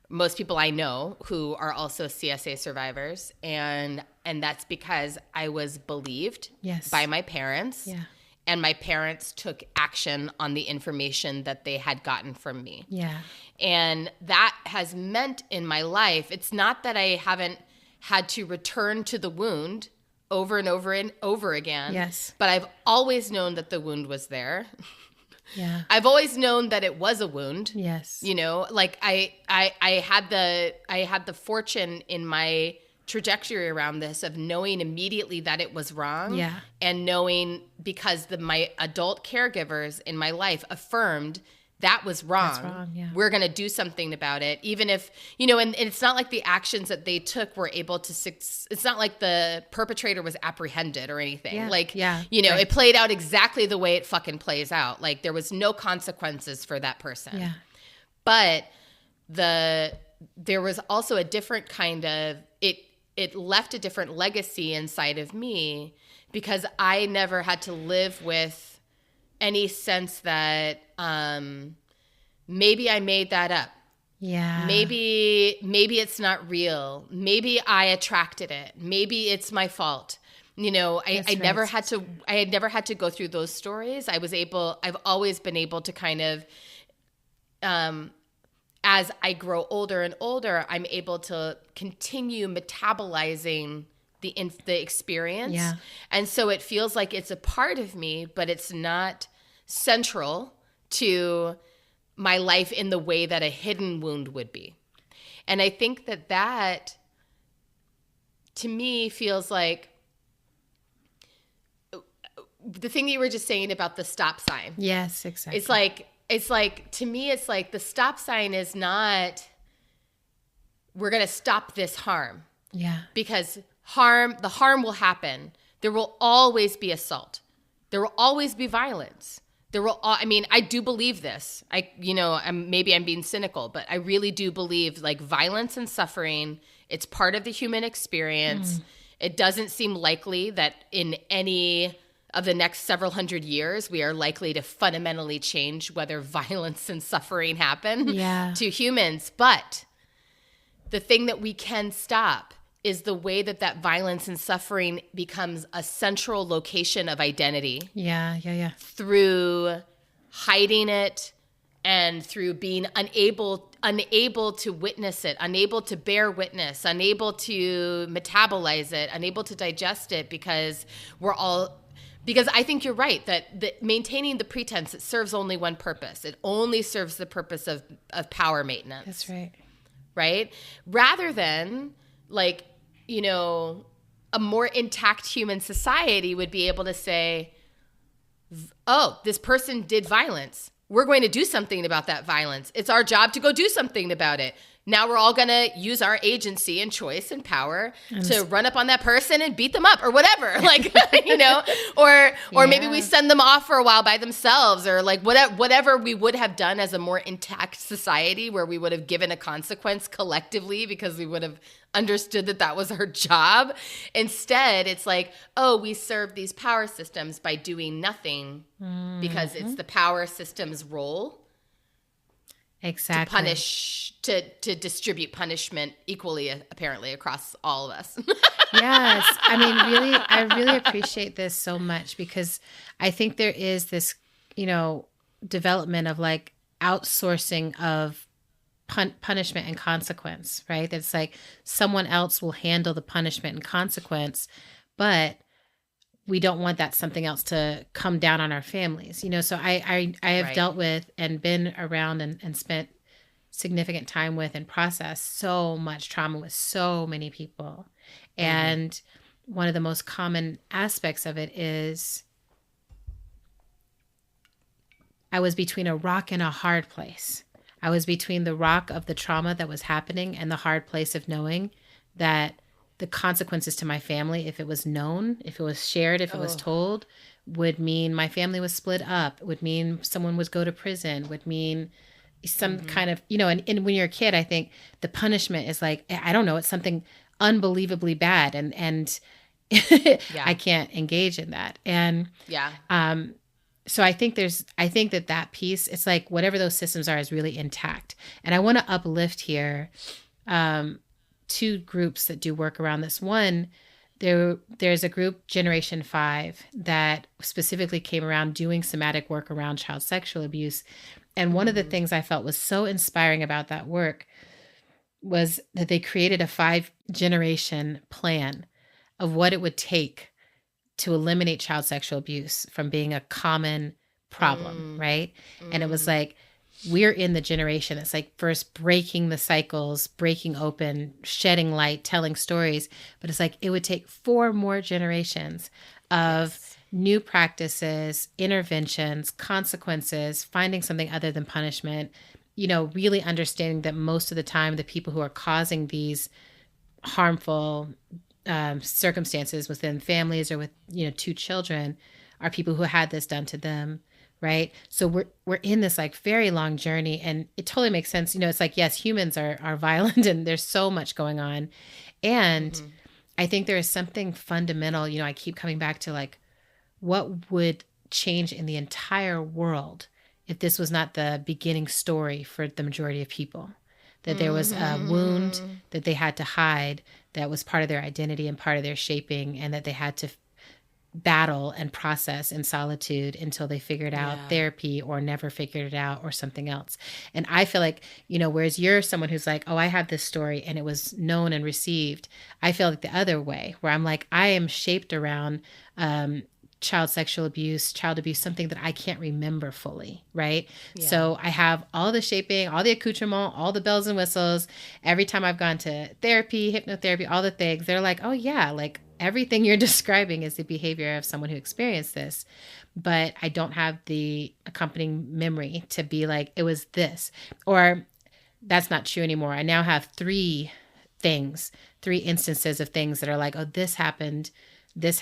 Most people I know who are also CSA survivors. And that's because I was believed by my parents. Yeah. And my parents took action on the information that they had gotten from me. Yeah. And that has meant in my life, it's not that I haven't had to return to the wound over and over and over again. Yes. But I've always known that the wound was there. Yeah. I've always known that it was a wound. Yes. You know, like I had the fortune in my trajectory around this of knowing immediately that it was wrong. Yeah. And knowing because my adult caregivers in my life affirmed that was wrong. That's wrong, yeah. We're going to do something about it. Even if, you know, and it's not like the actions that they took were able to, it's not like the perpetrator was apprehended or anything. Yeah, Like, yeah, you know, right. it played out exactly the way it fucking plays out. Like there was no consequences for that person. Yeah. But there was also a different kind of, it left a different legacy inside of me because I never had to live with any sense that maybe I made that up. Yeah. Maybe it's not real. Maybe I attracted it. Maybe it's my fault. You know, I had never had to go through those stories. I've always been able to kind of, as I grow older and older, I'm able to continue metabolizing the experience. Yeah. And so it feels like it's a part of me, but it's not central to my life in the way that a hidden wound would be. And I think that to me feels like the thing you were just saying about the stop sign. Yes, exactly. It's like to me, it's like the stop sign is not, we're going to stop this harm. Yeah. Because the harm will happen. There will always be assault. There will always be violence. I do believe this. Maybe I'm being cynical, but I really do believe like violence and suffering, it's part of the human experience. It doesn't seem likely that in any of the next several hundred years, we are likely to fundamentally change whether violence and suffering happen to humans. But the thing that we can stop is the way that violence and suffering becomes a central location of identity. Yeah. Through hiding it and through being unable to witness it, unable to bear witness, unable to metabolize it, unable to digest it because I think you're right that maintaining the pretense, it serves only one purpose. It only serves the purpose of power maintenance. That's right. Right? Rather than like, you know, a more intact human society would be able to say, oh, this person did violence. We're going to do something about that violence. It's our job to go do something about it. Now we're all going to use our agency and choice and power to run up on that person and beat them up or whatever. Like, you know, or maybe we send them off for a while by themselves or like whatever we would have done as a more intact society where we would have given a consequence collectively because we would have understood that was our job. Instead, it's like, oh, we serve these power systems by doing nothing because it's the power system's role. Exactly. To punish, to distribute punishment equally, apparently, across all of us. Yes. I really appreciate this so much because I think there is this, you know, development of like outsourcing of punishment and consequence, right? That's like someone else will handle the punishment and consequence, but we don't want that something else to come down on our families, you know? So I have dealt with and been around and spent significant time with and processed so much trauma with so many people. And one of the most common aspects of it is I was between a rock and a hard place. I was between the rock of the trauma that was happening and the hard place of knowing that the consequences to my family, if it was known, if it was shared, if it was told, would mean my family was split up, would mean someone would go to prison, would mean some kind of, and when you're a kid, I think the punishment is like, I don't know, it's something unbelievably bad. And I can't engage in that. And so I think that piece, it's like whatever those systems are is really intact. And I want to uplift here two groups that do work around this. One, there's a group, Generation 5, that specifically came around doing somatic work around child sexual abuse. And one of the things I felt was so inspiring about that work was that they created a 5-generation plan of what it would take to eliminate child sexual abuse from being a common problem, right? And it was like, we're in the generation. It's like first breaking the cycles, breaking open, shedding light, telling stories. But it's like it would take 4 more generations of new practices, interventions, consequences, finding something other than punishment, really understanding that most of the time the people who are causing these harmful circumstances within families or with, 2 children are people who had this done to them. Right. So we're in this like very long journey, and it totally makes sense. It's like, yes, humans are violent and there's so much going on. And I think there is something fundamental, I keep coming back to like, what would change in the entire world if this was not the beginning story for the majority of people? That there was a wound that they had to hide that was part of their identity and part of their shaping, and that they had to battle and process in solitude until they figured out therapy or never figured it out or something else. And I feel like, whereas you're someone who's like, oh, I have this story and it was known and received. I feel like the other way, where I'm like, I am shaped around child sexual abuse, child abuse, something that I can't remember fully, right? Yeah. So I have all the shaping, all the accoutrement, all the bells and whistles. Every time I've gone to therapy, hypnotherapy, all the things, they're like, oh yeah, like everything you're describing is the behavior of someone who experienced this. But I don't have the accompanying memory to be like, it was this, or that's not true anymore. I now have 3 instances of things that are like, oh, this happened. There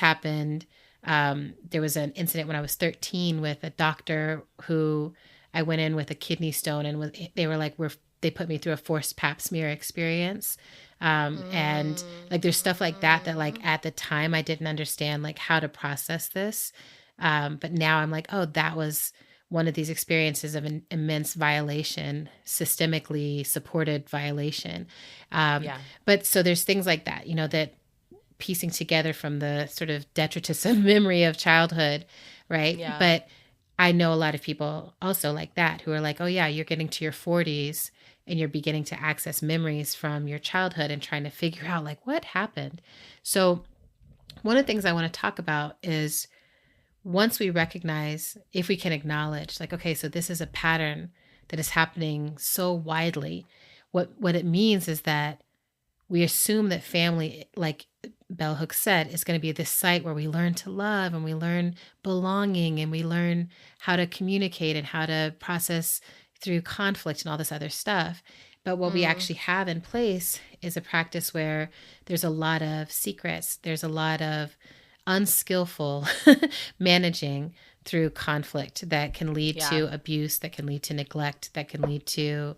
was an incident when I was 13 with a doctor who I went in with a kidney stone, and they were like, they put me through a forced pap smear experience. And like, there's stuff like that like at the time I didn't understand like how to process this. But now I'm like, oh, that was one of these experiences of an immense violation, systemically supported violation. But so there's things like that, that piecing together from the sort of detritus of memory of childhood, right? Yeah. But I know a lot of people also like that who are like, oh yeah, you're getting to your 40s and you're beginning to access memories from your childhood and trying to figure out like what happened. So one of the things I want to talk about is, once we recognize, if we can acknowledge like, okay, so this is a pattern that is happening so widely, what it means is that we assume that family, like Bell Hooks said, is going to be this site where we learn to love and we learn belonging and we learn how to communicate and how to process through conflict and all this other stuff. But what we actually have in place is a practice where there's a lot of secrets. There's a lot of unskillful managing through conflict that can lead to abuse, that can lead to neglect, that can lead to,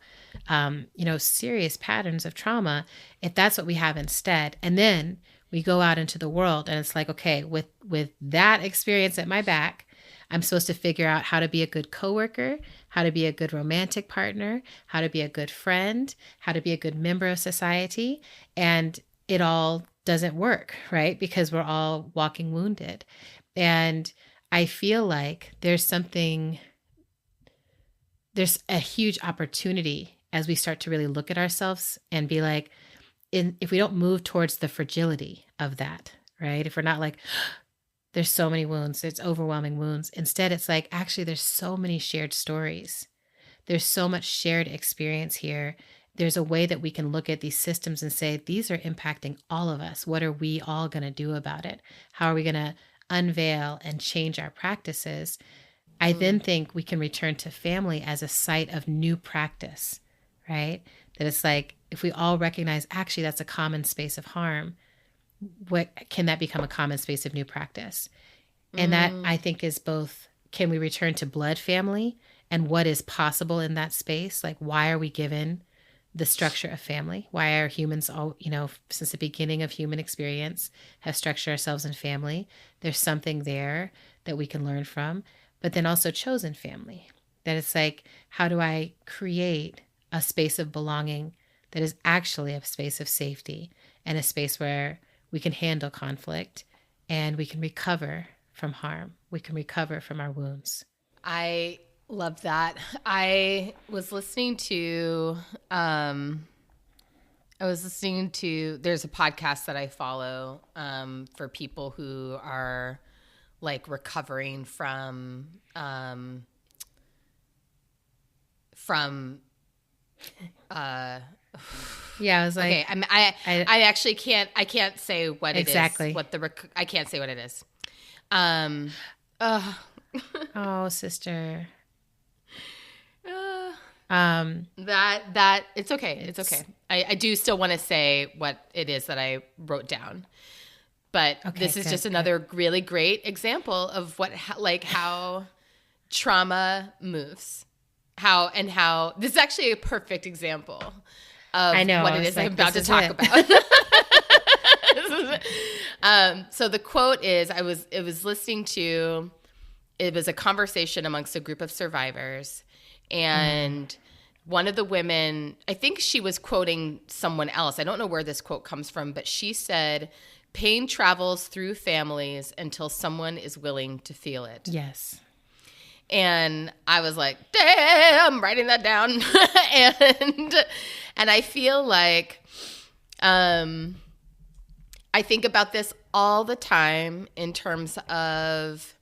serious patterns of trauma, if that's what we have instead. And then we go out into the world and it's like, okay, with that experience at my back, I'm supposed to figure out how to be a good coworker, how to be a good romantic partner, how to be a good friend, how to be a good member of society. And it all doesn't work, right? Because we're all walking wounded. And I feel like there's a huge opportunity as we start to really look at ourselves and be like, if we don't move towards the fragility of that, right? If we're not like, there's so many wounds, it's overwhelming wounds. Instead, it's like, actually, there's so many shared stories. There's so much shared experience here. There's a way that we can look at these systems and say, these are impacting all of us. What are we all going to do about it? How are we going to unveil and change our practices? I then think we can return to family as a site of new practice, right? That it's like, if we all recognize, actually, that's a common space of harm, what can that become a common space of new practice? And that, I think, is both, can we return to blood family and what is possible in that space? Like, why are we given the structure of family? Why are humans all, since the beginning of human experience, have structured ourselves in family? There's something there that we can learn from. But then also chosen family. That it's like, how do I create a space of belonging that is actually a space of safety and a space where we can handle conflict and we can recover from harm. We can recover from our wounds. I love that. I was listening to, there's a podcast that I follow for people who are like recovering from yeah, I was like, okay, I actually can't say what exactly. It is. I can't say what it is. Oh, sister. That it's okay. It's okay. I do still want to say what it is that I wrote down. But this is just another really great example of how trauma moves. How this is actually a perfect example of what it is I'm about to talk about. So the quote is, it was listening to, it was a conversation amongst a group of survivors, and one of the women, I think she was quoting someone else. I don't know where this quote comes from, but she said, "Pain travels through families until someone is willing to feel it." Yes. And I was like, damn, writing that down. and I feel like I think about this all the time in terms of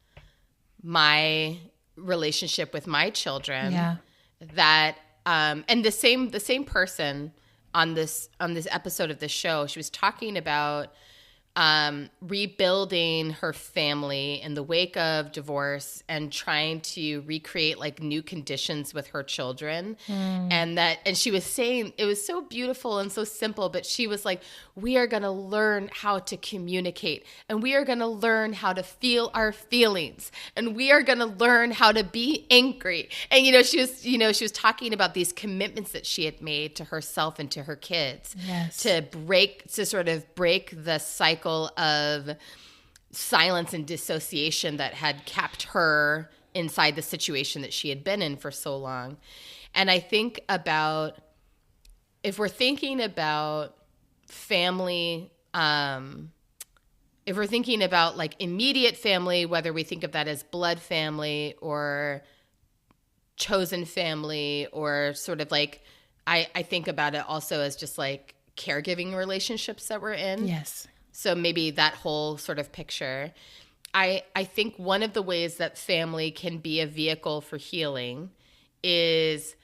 my relationship with my children. Yeah. That and the same person on this episode of this show, she was talking about rebuilding her family in the wake of divorce and trying to recreate like new conditions with her children. And she was saying, it was so beautiful and so simple, but she was like, we are going to learn how to communicate, and we are going to learn how to feel our feelings, and we are going to learn how to be angry. And, she was talking about these commitments that she had made to herself and to her kids. Yes. to sort of break the cycle of silence and dissociation that had kept her inside the situation that she had been in for so long. And I think about, if we're thinking about family, if we're thinking about like immediate family, whether we think of that as blood family or chosen family, or sort of like, I think about it also as just like caregiving relationships that we're in. Yes. So maybe that whole sort of picture. I think one of the ways that family can be a vehicle for healing is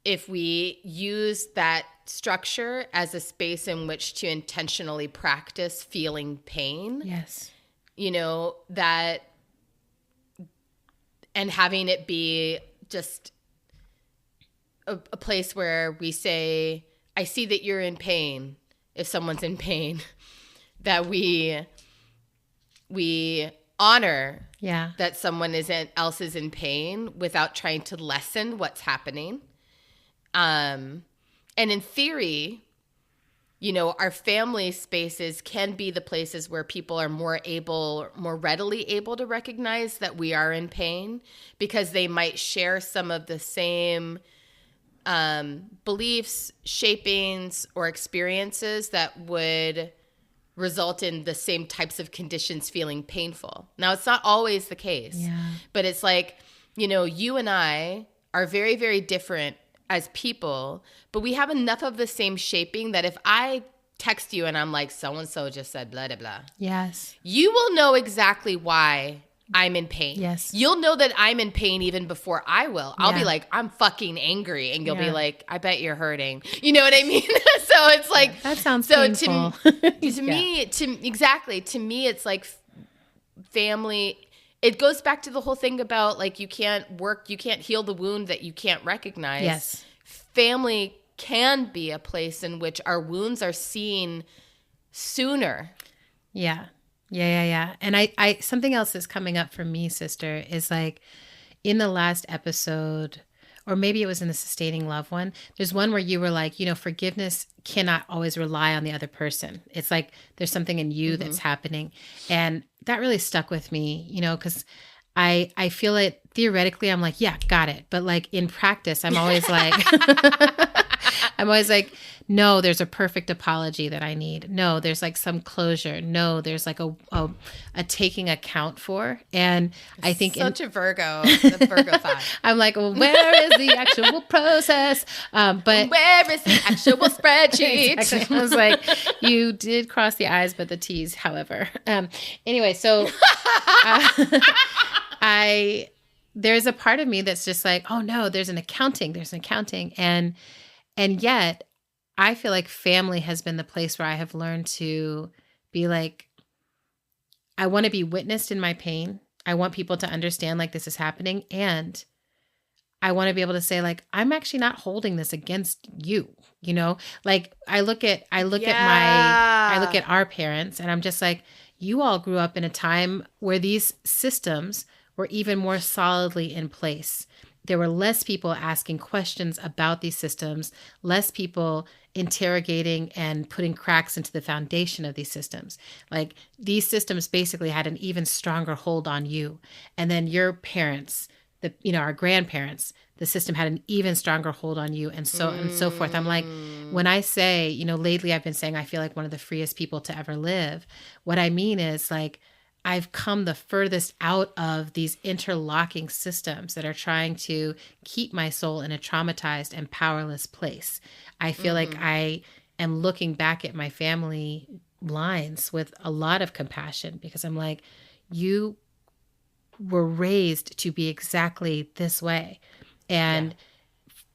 if we use that structure as a space in which to intentionally practice feeling pain. Yes. That, and having it be just a place where we say, I see that you're in pain, if someone's in pain. That we honor that someone else is in pain without trying to lessen what's happening. And in theory, our family spaces can be the places where people are more readily able to recognize that we are in pain, because they might share some of the same beliefs, shapings, or experiences that would result in the same types of conditions feeling painful. Now, it's not always the case, but it's like, you and I are very, very different as people, but we have enough of the same shaping that if I text you and I'm like, so-and-so just said blah, blah, blah. Yes. You will know exactly why I'm in pain. Yes. You'll know that I'm in pain even before I will. I'll be like, I'm fucking angry. And you'll be like, I bet you're hurting. You know what I mean? So it's like, that sounds so painful. To me, it's like family it goes back to the whole thing about like you can't heal the wound that you can't recognize. Yes. Family can be a place in which our wounds are seen sooner. Yeah. And I something else that's coming up for me, sister, is like in the last episode, or maybe it was in the sustaining love one, there's one where you were like, forgiveness cannot always rely on the other person. It's like there's something in you that's happening. And that really stuck with me, because I feel it theoretically, I'm like, yeah, got it. But like in practice, I'm always like, no, there's a perfect apology that I need. No, there's like some closure. No, there's like a taking account for. And I think such a Virgo thought. I'm like, well, where is the actual process? But where is the actual spreadsheet? Exactly. I was like, you did cross the I's, but the T's, however. Anyway, so there's a part of me that's just like, oh no, there's an accounting. And yet I feel like family has been the place where I have learned to be like, I want to be witnessed in my pain. I want people to understand like this is happening. And I want to be able to say like, I'm actually not holding this against you. Like I look at our parents and I'm just like, you all grew up in a time where these systems were even more solidly in place. There were less people asking questions about these systems, less people interrogating and putting cracks into the foundation of these systems. Like these systems basically had an even stronger hold on you. And then your parents, our grandparents, the system had an even stronger hold on you and so forth. I'm like, when I say, lately I've been saying I feel like one of the freest people to ever live. What I mean is like, I've come the furthest out of these interlocking systems that are trying to keep my soul in a traumatized and powerless place. I feel like I am looking back at my family lines with a lot of compassion because I'm like, you were raised to be exactly this way. And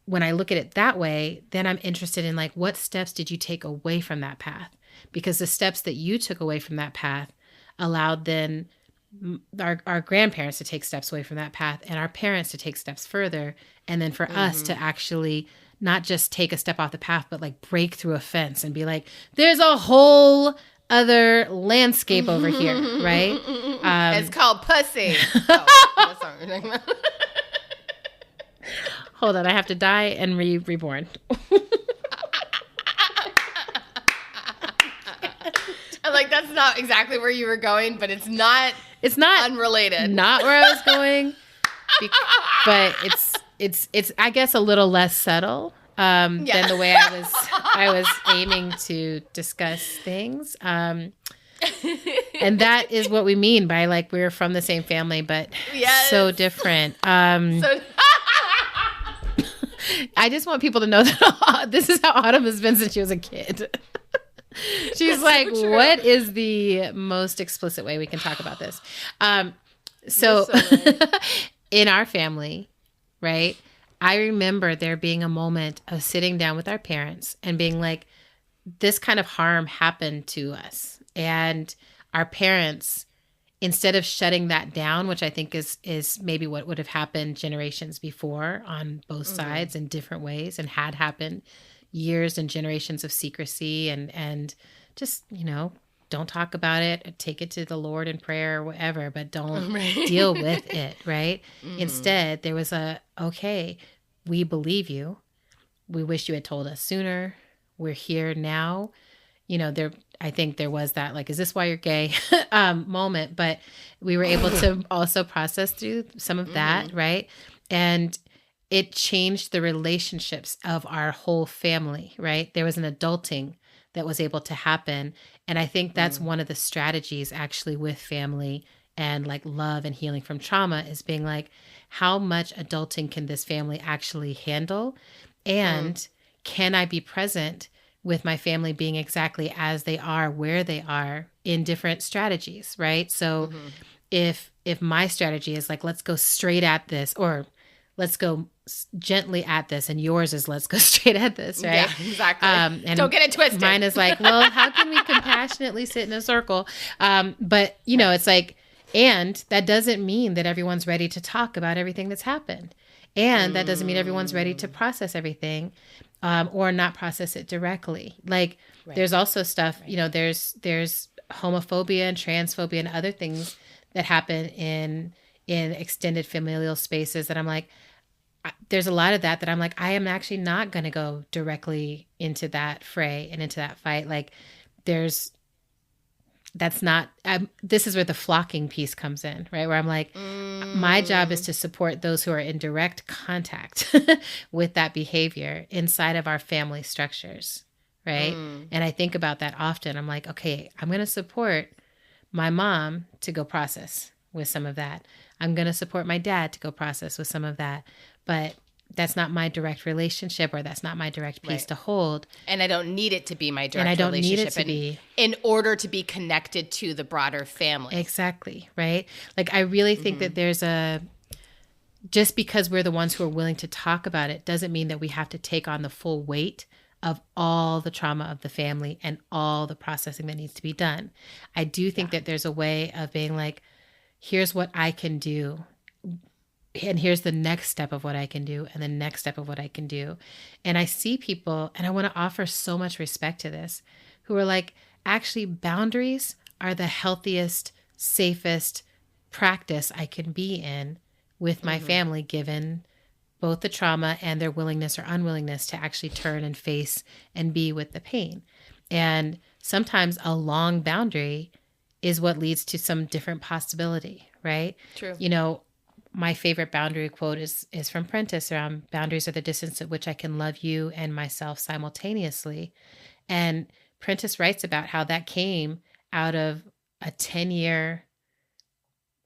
when I look at it that way, then I'm interested in like, what steps did you take away from that path? Because the steps that you took away from that path allowed then our grandparents to take steps away from that path and our parents to take steps further. And then for us to actually not just take a step off the path, but like break through a fence and be like, there's a whole other landscape over here, right? It's called pussy. Oh, that's not what we're talking about. Hold on, I have to die and reborn. Like that's not exactly where you were going, but it's not unrelated. Not where I was going. But it's I guess a little less subtle than the way I was aiming to discuss things. And that is what we mean by like we're from the same family, but so different. I just want people to know that this is how Autumn has been since she was a kid. She's like, so what is the most explicit way we can talk about this? So in our family, right, I remember there being a moment of sitting down with our parents and being like, this kind of harm happened to us. And our parents, instead of shutting that down, which I think is maybe what would have happened generations before on both sides in different ways and had happened, years and generations of secrecy and just, don't talk about it, take it to the Lord in prayer or whatever, but don't deal with it, right? Instead, there was okay, we believe you. We wish you had told us sooner. We're here now. I think there was that, like, is this why you're gay moment? But we were able to also process through some of that, right? And it changed the relationships of our whole family, right? There was an adulting that was able to happen. And I think that's one of the strategies actually with family and like love and healing from trauma is being like, how much adulting can this family actually handle? And can I be present with my family being exactly as they are, where they are in different strategies, right? So if my strategy is like, let's go straight at this, or let's go gently at this, and yours is let's go straight at this, right? Yeah, exactly. And don't get it twisted. Mine is like, well, how can we compassionately sit in a circle? But it's like, And that doesn't mean that everyone's ready to talk about everything that's happened. And that doesn't mean everyone's ready to process everything, or not process it directly. Like there's also stuff, there's homophobia and transphobia and other things that happen in extended familial spaces that I'm like, there's a lot of that I'm like, I am actually not going to go directly into that fray and into that fight. Like this is where the flocking piece comes in, right? Where I'm like, my job is to support those who are in direct contact with that behavior inside of our family structures, right? And I think about that often. I'm like, okay, I'm going to support my mom to go process with some of that. I'm going to support my dad to go process with some of that. But that's not my direct relationship, or that's not my direct piece to hold. And I don't need it to be my direct and I don't relationship need it to be. In order to be connected to the broader family. Exactly, right? Like I really think that there's just because we're the ones who are willing to talk about it doesn't mean that we have to take on the full weight of all the trauma of the family and all the processing that needs to be done. I do think that there's a way of being like, here's what I can do. And here's the next step of what I can do, and the next step of what I can do. And I see people, and I want to offer so much respect to this, who are like, actually, boundaries are the healthiest, safest practice I can be in with my family, given both the trauma and their willingness or unwillingness to actually turn and face and be with the pain. And sometimes a long boundary is what leads to some different possibility, right? True. My favorite boundary quote is from Prentice around boundaries are the distance at which I can love you and myself simultaneously. And Prentice writes about how that came out of a 10-year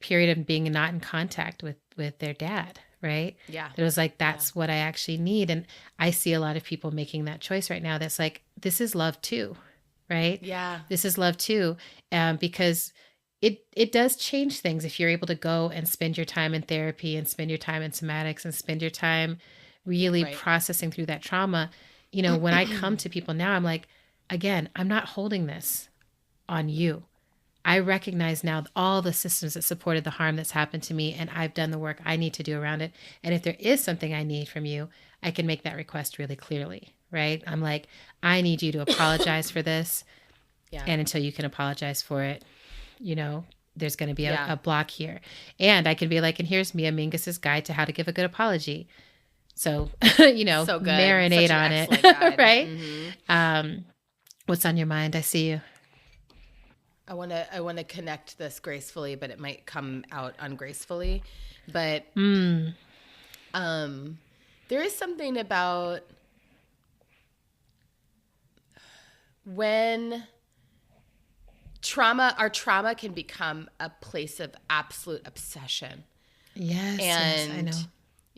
period of being not in contact with their dad, right? Yeah. It was like, that's what I actually need. And I see a lot of people making that choice right now. That's like, this is love too, right? Yeah. This is love too. Because it does change things if you're able to go and spend your time in therapy and spend your time in somatics and spend your time really processing through that trauma. When I come to people now, I'm like, again, I'm not holding this on you. I recognize now all the systems that supported the harm that's happened to me, and I've done the work I need to do around it. And if there is something I need from you, I can make that request really clearly, right? I'm like, I need you to apologize for this. Yeah. And until you can apologize for it, there's going to be a block here. And I can be like, and here's Mia Mingus's guide to how to give a good apology. So, so good. Marinate on it, right? Mm-hmm. What's on your mind? I see you. I want to connect this gracefully, but it might come out ungracefully. But there is something about when our trauma can become a place of absolute obsession. Yes, and yes,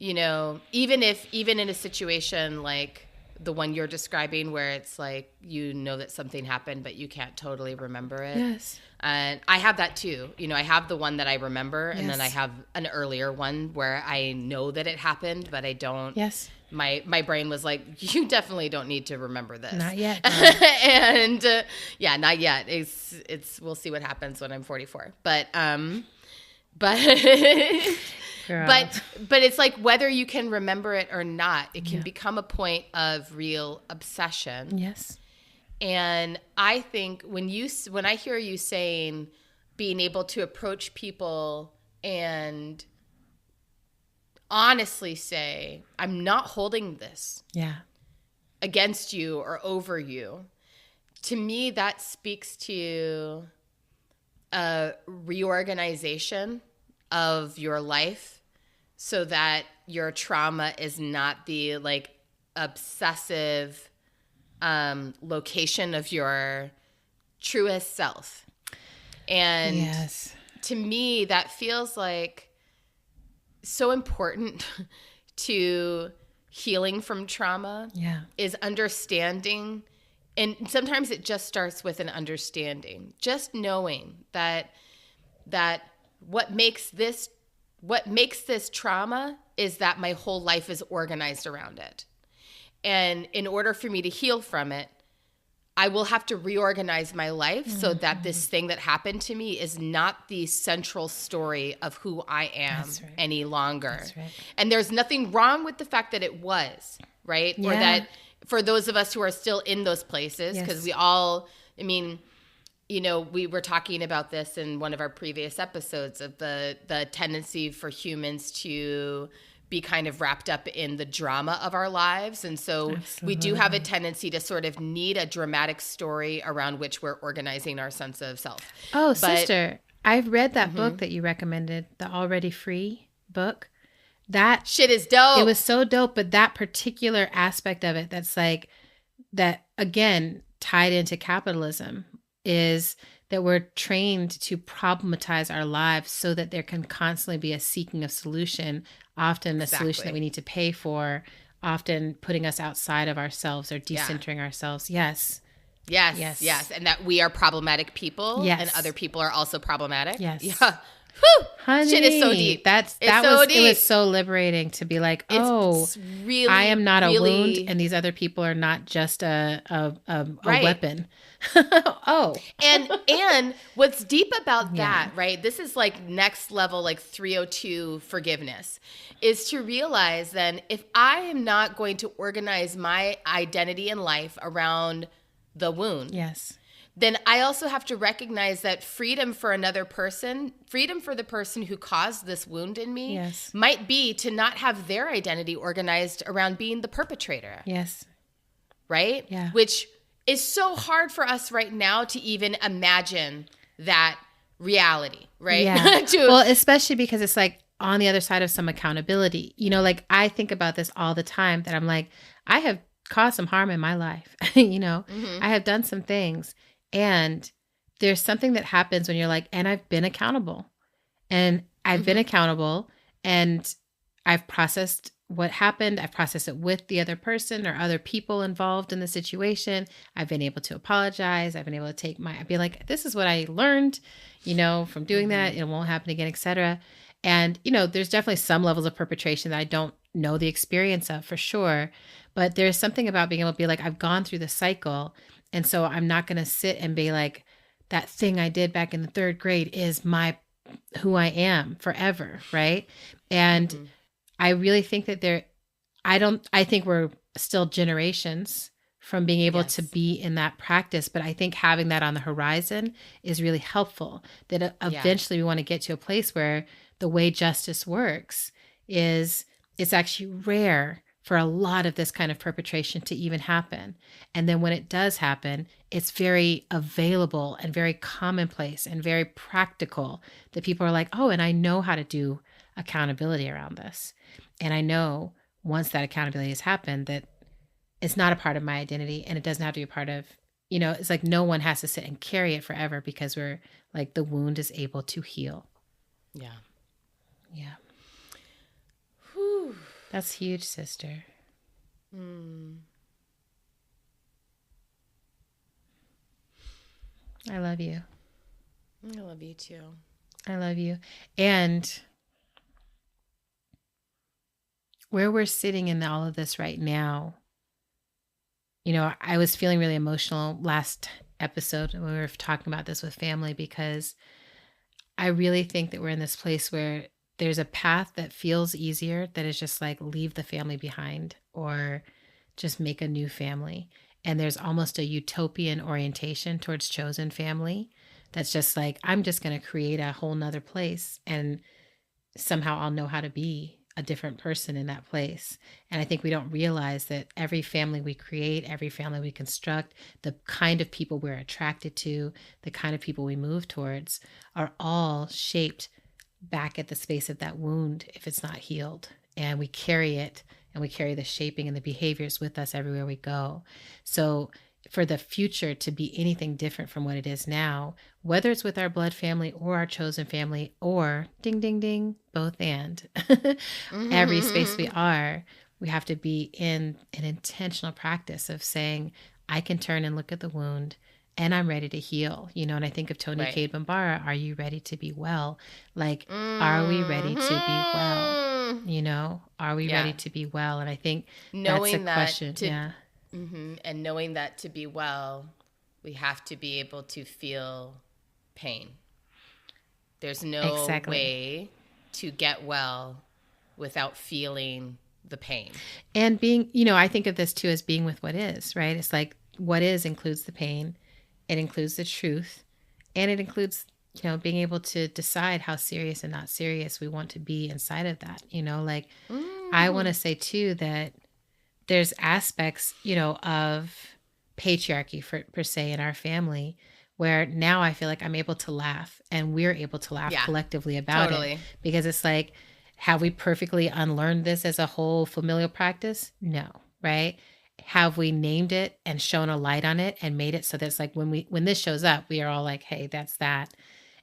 I know. Even in a situation like the one you're describing, where it's like, that something happened, but you can't totally remember it. Yes. And I have that too. I have the one that I remember, and then I have an earlier one where I know that it happened, but I don't. Yes. My brain was like, you definitely don't need to remember this. Not yet. And not yet. It's we'll see what happens when I'm 44. But but it's like, whether you can remember it or not, it can become a point of real obsession. Yes. And I think when I hear you saying being able to approach people and honestly say, I'm not holding this against you or over you, to me that speaks to a reorganization of your life, so that your trauma is not the like obsessive location of your truest self. And to me, that feels like so important to healing from trauma is understanding. And sometimes it just starts with an understanding, just knowing that what makes this trauma is that my whole life is organized around it. And in order for me to heal from it, I will have to reorganize my life so that this thing that happened to me is not the central story of who I am any longer. That's right. And there's nothing wrong with the fact that it was, right? Yeah. Or that for those of us who are still in those places, because we all, I mean, you know, we were talking about this in one of our previous episodes of the tendency for humans to be kind of wrapped up in the drama of our lives. And so we do have a tendency to sort of need a dramatic story around which we're organizing our sense of self. Oh, sister, I've read that book that you recommended, the Already Free book. That shit is dope. It was so dope, but that particular aspect of it that's like, that again, tied into capitalism is that we're trained to problematize our lives so that there can constantly be a seeking of solution, often a solution that we need to pay for, often putting us outside of ourselves or decentering ourselves. Yes. And that we are problematic people and other people are also problematic. Yes. Yeah. Whew. Honey, shit is so deep. It was so liberating to be like, it's really, I am not a wound and these other people are not just a weapon. And what's deep about that, right? This is like next level, like 302 forgiveness, is to realize then if I am not going to organize my identity in life around the wound. Yes. Then I also have to recognize that freedom for another person, freedom for the person who caused this wound in me, might be to not have their identity organized around being the perpetrator. Yes. Right? Yeah. Which is so hard for us right now to even imagine that reality, right? Yeah. Well, especially because it's like on the other side of some accountability. You know, like I think about this all the time that I'm like, I have caused some harm in my life. You know, I have done some things. And there's something that happens when you're like, and I've been accountable. And I've been accountable and I've processed what happened. I've processed it with the other person or other people involved in the situation. I've been able to apologize. I've been able to I'd be like, this is what I learned, you know, from doing that. It won't happen again, etc. And, you know, there's definitely some levels of perpetration that I don't know the experience of for sure. But there's something about being able to be like, I've gone through the cycle. And so I'm not going to sit and be like, that thing I did back in the 3rd grade is who I am forever. Right. And I really think that I think we're still generations from being able to be in that practice. But I think having that on the horizon is really helpful, that eventually we want to get to a place where the way justice works is it's actually rare for a lot of this kind of perpetration to even happen. And then when it does happen, it's very available and very commonplace and very practical that people are like, oh, and I know how to do accountability around this. And I know once that accountability has happened that it's not a part of my identity and it doesn't have to be a part of, you know, it's like no one has to sit and carry it forever because we're like the wound is able to heal. Yeah. Yeah. Whew. That's huge, sister. I love you. I love you too. I love you. And where we're sitting in all of this right now, you know, I was feeling really emotional last episode when we were talking about this with family because I really think that we're in this place where there's a path that feels easier that is just like leave the family behind or just make a new family. And there's almost a utopian orientation towards chosen family that's just like, I'm just going to create a whole nother place and somehow I'll know how to be a different person in that place. And I think we don't realize that every family we create, every family we construct, the kind of people we're attracted to, the kind of people we move towards are all shaped back at the space of that wound if it's not healed. And we carry it and we carry the shaping and the behaviors with us everywhere we go. So for the future to be anything different from what it is now, whether it's with our blood family or our chosen family or ding, ding, ding, both and every space we are, we have to be in an intentional practice of saying, I can turn and look at the wound and I'm ready to heal, you know, and I think of Tony Cade Bambara, are you ready to be well? Like, are we ready to be well? You know, are we ready to be well? And I think knowing that's a question. And knowing that to be well we have to be able to feel pain. There's no way to get well without feeling the pain. And being, I think of this too as being with what is, right? It's like what is includes the pain, it includes the truth, and it includes, being able to decide how serious and not serious we want to be inside of that. I want to say too that there's aspects, of patriarchy per se in our family where now I feel like I'm able to laugh and we're able to laugh collectively about it, because it's like, have we perfectly unlearned this as a whole familial practice? No, right? Have we named it and shown a light on it and made it so that it's like when this shows up, we are all like, hey, that's that.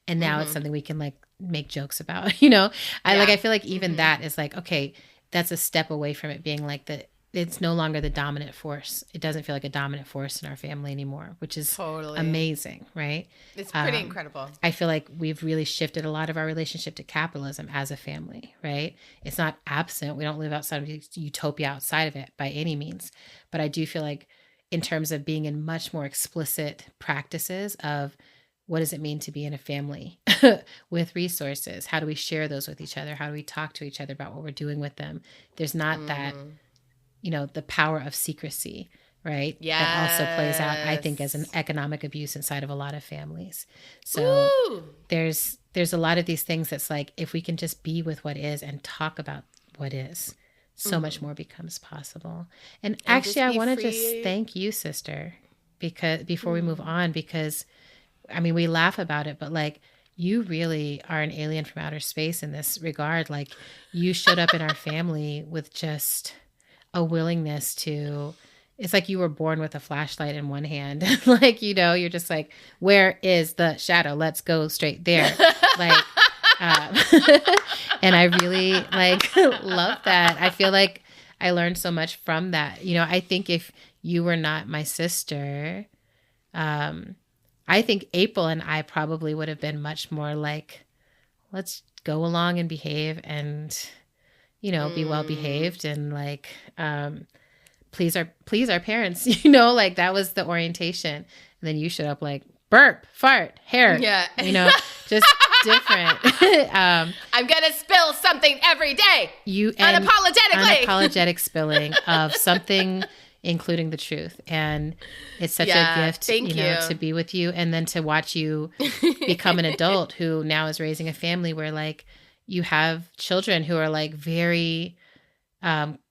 And now it's something we can like make jokes about, I feel like even that is like, okay, that's a step away from it being like it's no longer the dominant force. It doesn't feel like a dominant force in our family anymore, which is amazing, right? It's pretty incredible. I feel like we've really shifted a lot of our relationship to capitalism as a family, right? It's not absent. We don't live outside of utopia outside of it by any means. But I do feel like in terms of being in much more explicit practices of what does it mean to be in a family with resources? How do we share those with each other? How do we talk to each other about what we're doing with them? There's not that... the power of secrecy, right? Yeah. That also plays out, I think, as an economic abuse inside of a lot of families. So there's a lot of these things that's like, if we can just be with what is and talk about what is, so much more becomes possible. And actually, I want to just thank you, sister, because before we move on, because I mean, we laugh about it, but like, you really are an alien from outer space in this regard. Like, you showed up in our family with just a willingness to, it's like you were born with a flashlight in one hand. Like, you're just like, where is the shadow? Let's go straight there. Like, and I really like love that. I feel like I learned so much from that. I think if you were not my sister, I think April and I probably would have been much more like, let's go along and behave and be well behaved and like please our parents, like that was the orientation. And then you showed up like burp, fart, hair, just different. I'm gonna spill something every day. Unapologetic spilling of something, including the truth. And it's such a gift, to be with you and then to watch you become an adult who now is raising a family where like you have children who are like very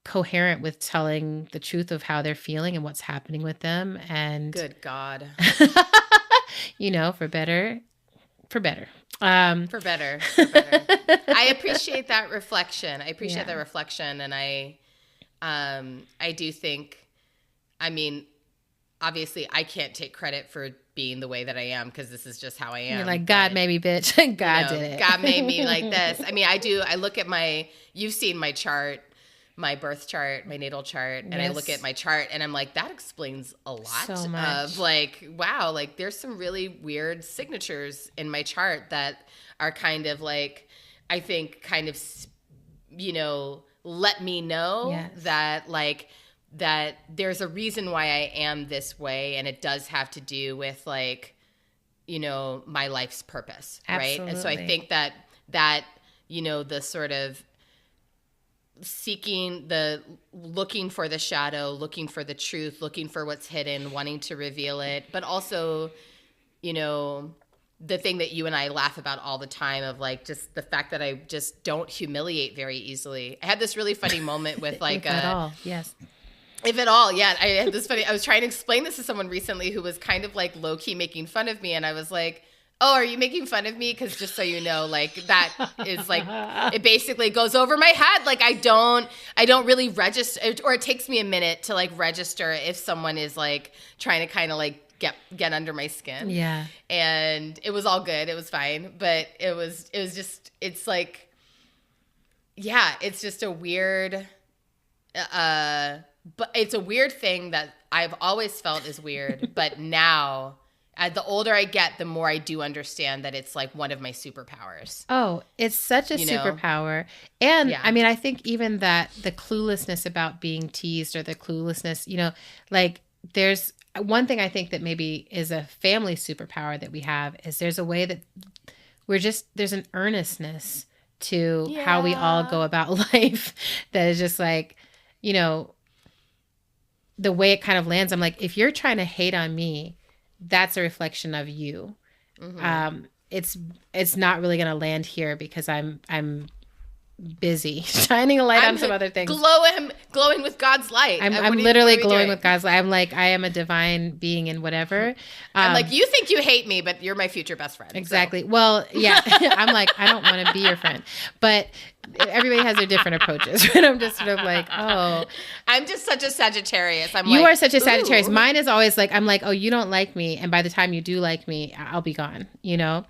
coherent with telling the truth of how they're feeling and what's happening with them. And good God, for better. For better. I appreciate that reflection. And I do think, I mean, obviously I can't take credit for being the way that I am because this is just how I am. You're like, God made me, bitch. God did it. God made me like this. I mean, I look at you've seen my chart, my birth chart, my natal chart, and I look at my chart and I'm like, that explains a lot so much. Of like, wow, like there's some really weird signatures in my chart that are kind of like, I think kind of, let me know that like, that there's a reason why I am this way. And it does have to do with like, my life's purpose. Absolutely. Right. And so I think that, the sort of looking for the shadow, looking for the truth, looking for what's hidden, wanting to reveal it, but also, the thing that you and I laugh about all the time of like just the fact that I just don't humiliate very easily. I had this really funny moment with like if at all, yes. If at all, yeah. I had this funny, I was trying to explain this to someone recently who was kind of like low key making fun of me. And I was like, oh, are you making fun of me? Because just so you know, like that is like, it basically goes over my head. Like I don't really register, or it takes me a minute to like register if someone is like trying to kind of like get under my skin. Yeah. And it was all good. It was fine. But it was just, it's like, yeah, it's just a weird, but it's a weird thing that I've always felt is weird. But now, as the older I get, the more I do understand that it's like one of my superpowers. Oh, it's such a superpower. And I mean, I think even that the cluelessness about being teased or the cluelessness, like one thing I think that maybe is a family superpower that we have is there's a way that there's an earnestness to how we all go about life that is just like, you know, the way it kind of lands. I'm like, if you're trying to hate on me, that's a reflection of you. Mm-hmm. It's not really going to land here because I'm busy shining a light on some other things. Glowing with God's light. I'm literally glowing with God's light. I'm like, I am a divine being and whatever. I'm like, you think you hate me, but you're my future best friend. Exactly. So. Well, yeah. I'm like, I don't want to be your friend. But everybody has their different approaches. And I'm just sort of like, oh. I'm just such a Sagittarius. You are such a Sagittarius. Ooh. Mine is always like, I'm like, oh, you don't like me. And by the time you do like me, I'll be gone, you know?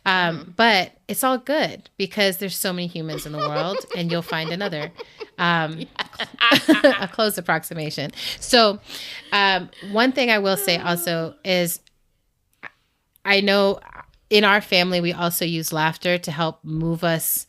But it's all good because there's so many humans in the world and you'll find another. A close approximation. So one thing I will say also is I know in our family, we also use laughter to help move us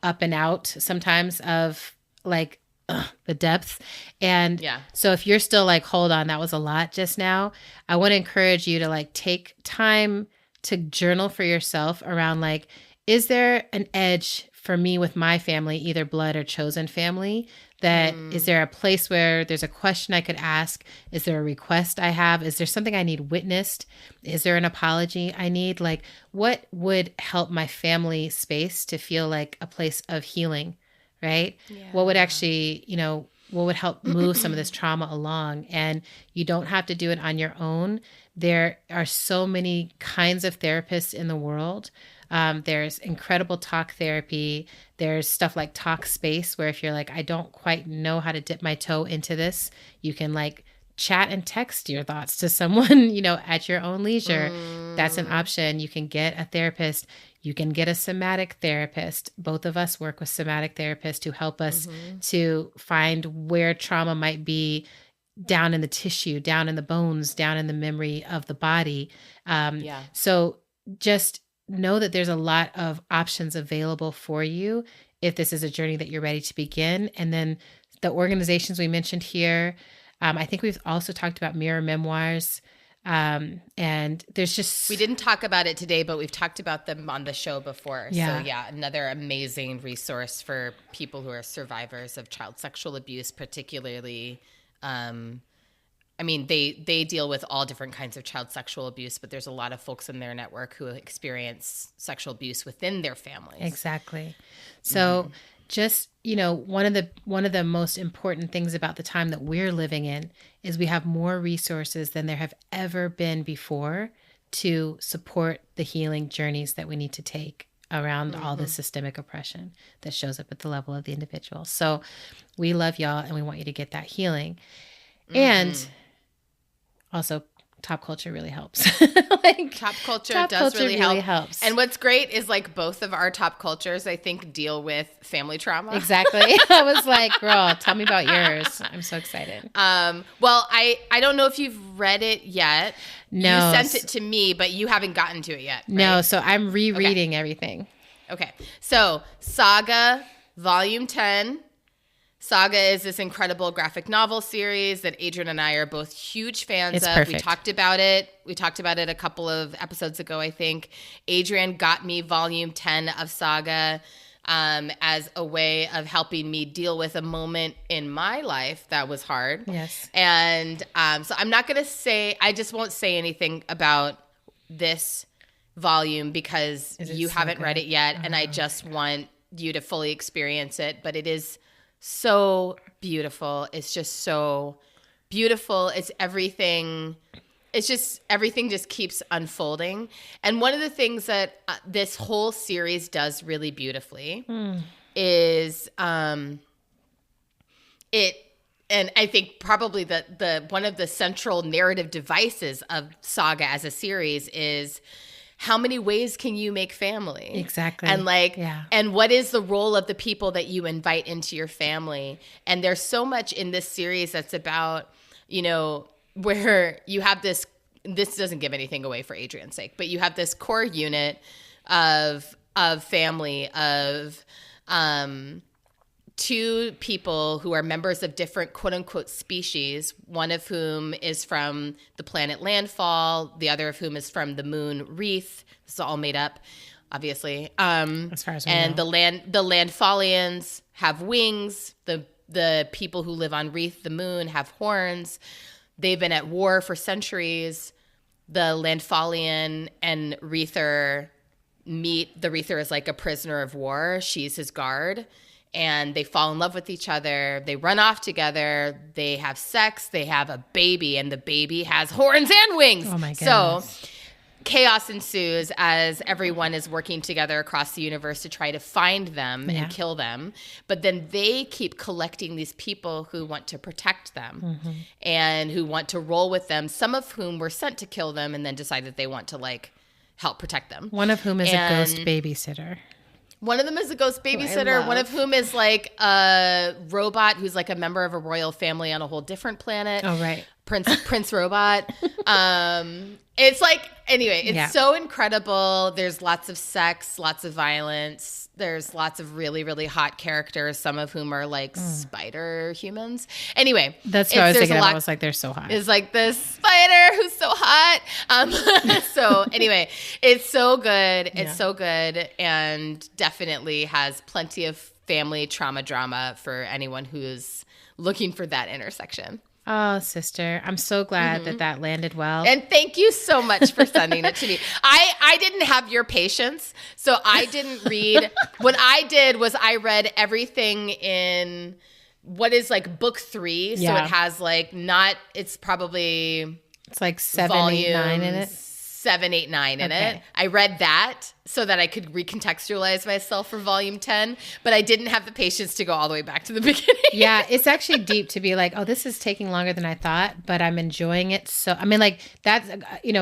up and out sometimes of like the depths. And so if you're still like, hold on, that was a lot just now, I want to encourage you to like take time to journal for yourself around like, is there an edge for me with my family, either blood or chosen family? That is there a place where there's a question I could ask? Is there a request I have? Is there something I need witnessed? Is there an apology I need? Like, what would help my family space to feel like a place of healing, right? Yeah. What would actually, you know, what would help move some of this trauma along? And you don't have to do it on your own. There are so many kinds of therapists in the world. There's incredible talk therapy. There's stuff like Talk Space, where if you're like, I don't quite know how to dip my toe into this, you can like chat and text your thoughts to someone, you know, at your own leisure. That's an option. You can get a therapist. You can get a somatic therapist. Both of us work with somatic therapists who help us to find where trauma might be down in the tissue, down in the bones, down in the memory of the body. So just know that there's a lot of options available for you if this is a journey that you're ready to begin. And then the organizations we mentioned here, I think we've also talked about Mirror Memoirs. And there's just... We didn't talk about it today, but we've talked about them on the show before. Yeah. So yeah, another amazing resource for people who are survivors of child sexual abuse, particularly... I mean, they deal with all different kinds of child sexual abuse, but there's a lot of folks in their network who experience sexual abuse within their families. Exactly. So just, you know, one of the most important things about the time that we're living in is we have more resources than there have ever been before to support the healing journeys that we need to take around all the systemic oppression that shows up at the level of the individual. So we love y'all and we want you to get that healing. And also, top culture really helps. Top culture really help. And what's great is like both of our top cultures, I think, deal with family trauma. Exactly. I was like, girl, tell me about yours. I'm so excited. Well, I don't know if you've read it yet. No. You sent it to me, but you haven't gotten to it yet. Right? No, so I'm rereading everything. Okay. So Saga, Volume 10. Saga is this incredible graphic novel series that Adrienne and I are both huge fans of. Perfect. We talked about it. A couple of episodes ago, I think. Adrienne got me Volume 10 of Saga as a way of helping me deal with a moment in my life that was hard. Yes. And so I'm not going to say, I just won't say anything about this volume because you haven't read it yet. And I just want you to fully experience it. But it is so beautiful. It's just so beautiful. It's everything. It's just everything just keeps unfolding. And one of the things that this whole series does really beautifully is it. And I think probably the one of the central narrative devices of Saga as a series is how many ways can you make family? Exactly. And and what is the role of the people that you invite into your family? And there's so much in this series that's about, you know, where you have this doesn't give anything away for Adrienne's sake, but you have this core unit of family, of two people who are members of different quote unquote species, one of whom is from the planet Landfall, the other of whom is from the moon Wreath. This is all made up, obviously. As far as we know. The Landfallians have wings. The people who live on Wreath, the moon, have horns. They've been at war for centuries. The Landfallian and Wreather meet. The Wreather is like a prisoner of war. She's his guard. And they fall in love with each other. They run off together. They have sex. They have a baby. And the baby has horns and wings. Oh, my goodness. So chaos ensues as everyone is working together across the universe to try to find them and kill them. But then they keep collecting these people who want to protect them and who want to roll with them, some of whom were sent to kill them and then decide that they want to, like, help protect them. One of whom is a ghost babysitter. One of them is a ghost babysitter. One of whom is like a robot who's like a member of a royal family on a whole different planet. Oh, right. Prince Robot. It's like, anyway, it's so incredible. There's lots of sex, lots of violence. There's lots of really, really hot characters, some of whom are like spider humans. Anyway. That's what I was thinking. I was like, they're so hot. It's like this spider who's so hot. So anyway, it's so good. It's so good, and definitely has plenty of family trauma drama for anyone who's looking for that intersection. Oh, sister. I'm so glad that landed well. And thank you so much for sending it to me. I didn't have your patience, so I didn't read. What I did was I read everything in what is like book 3. So it has like it's probably... It's like 7, 8, 9 in it. 7, 8, 9 in it. I read that so that I could recontextualize myself for volume 10, but I didn't have the patience to go all the way back to the beginning. Yeah, it's actually deep to be like, oh, this is taking longer than I thought, but I'm enjoying it. So, I mean, like that's,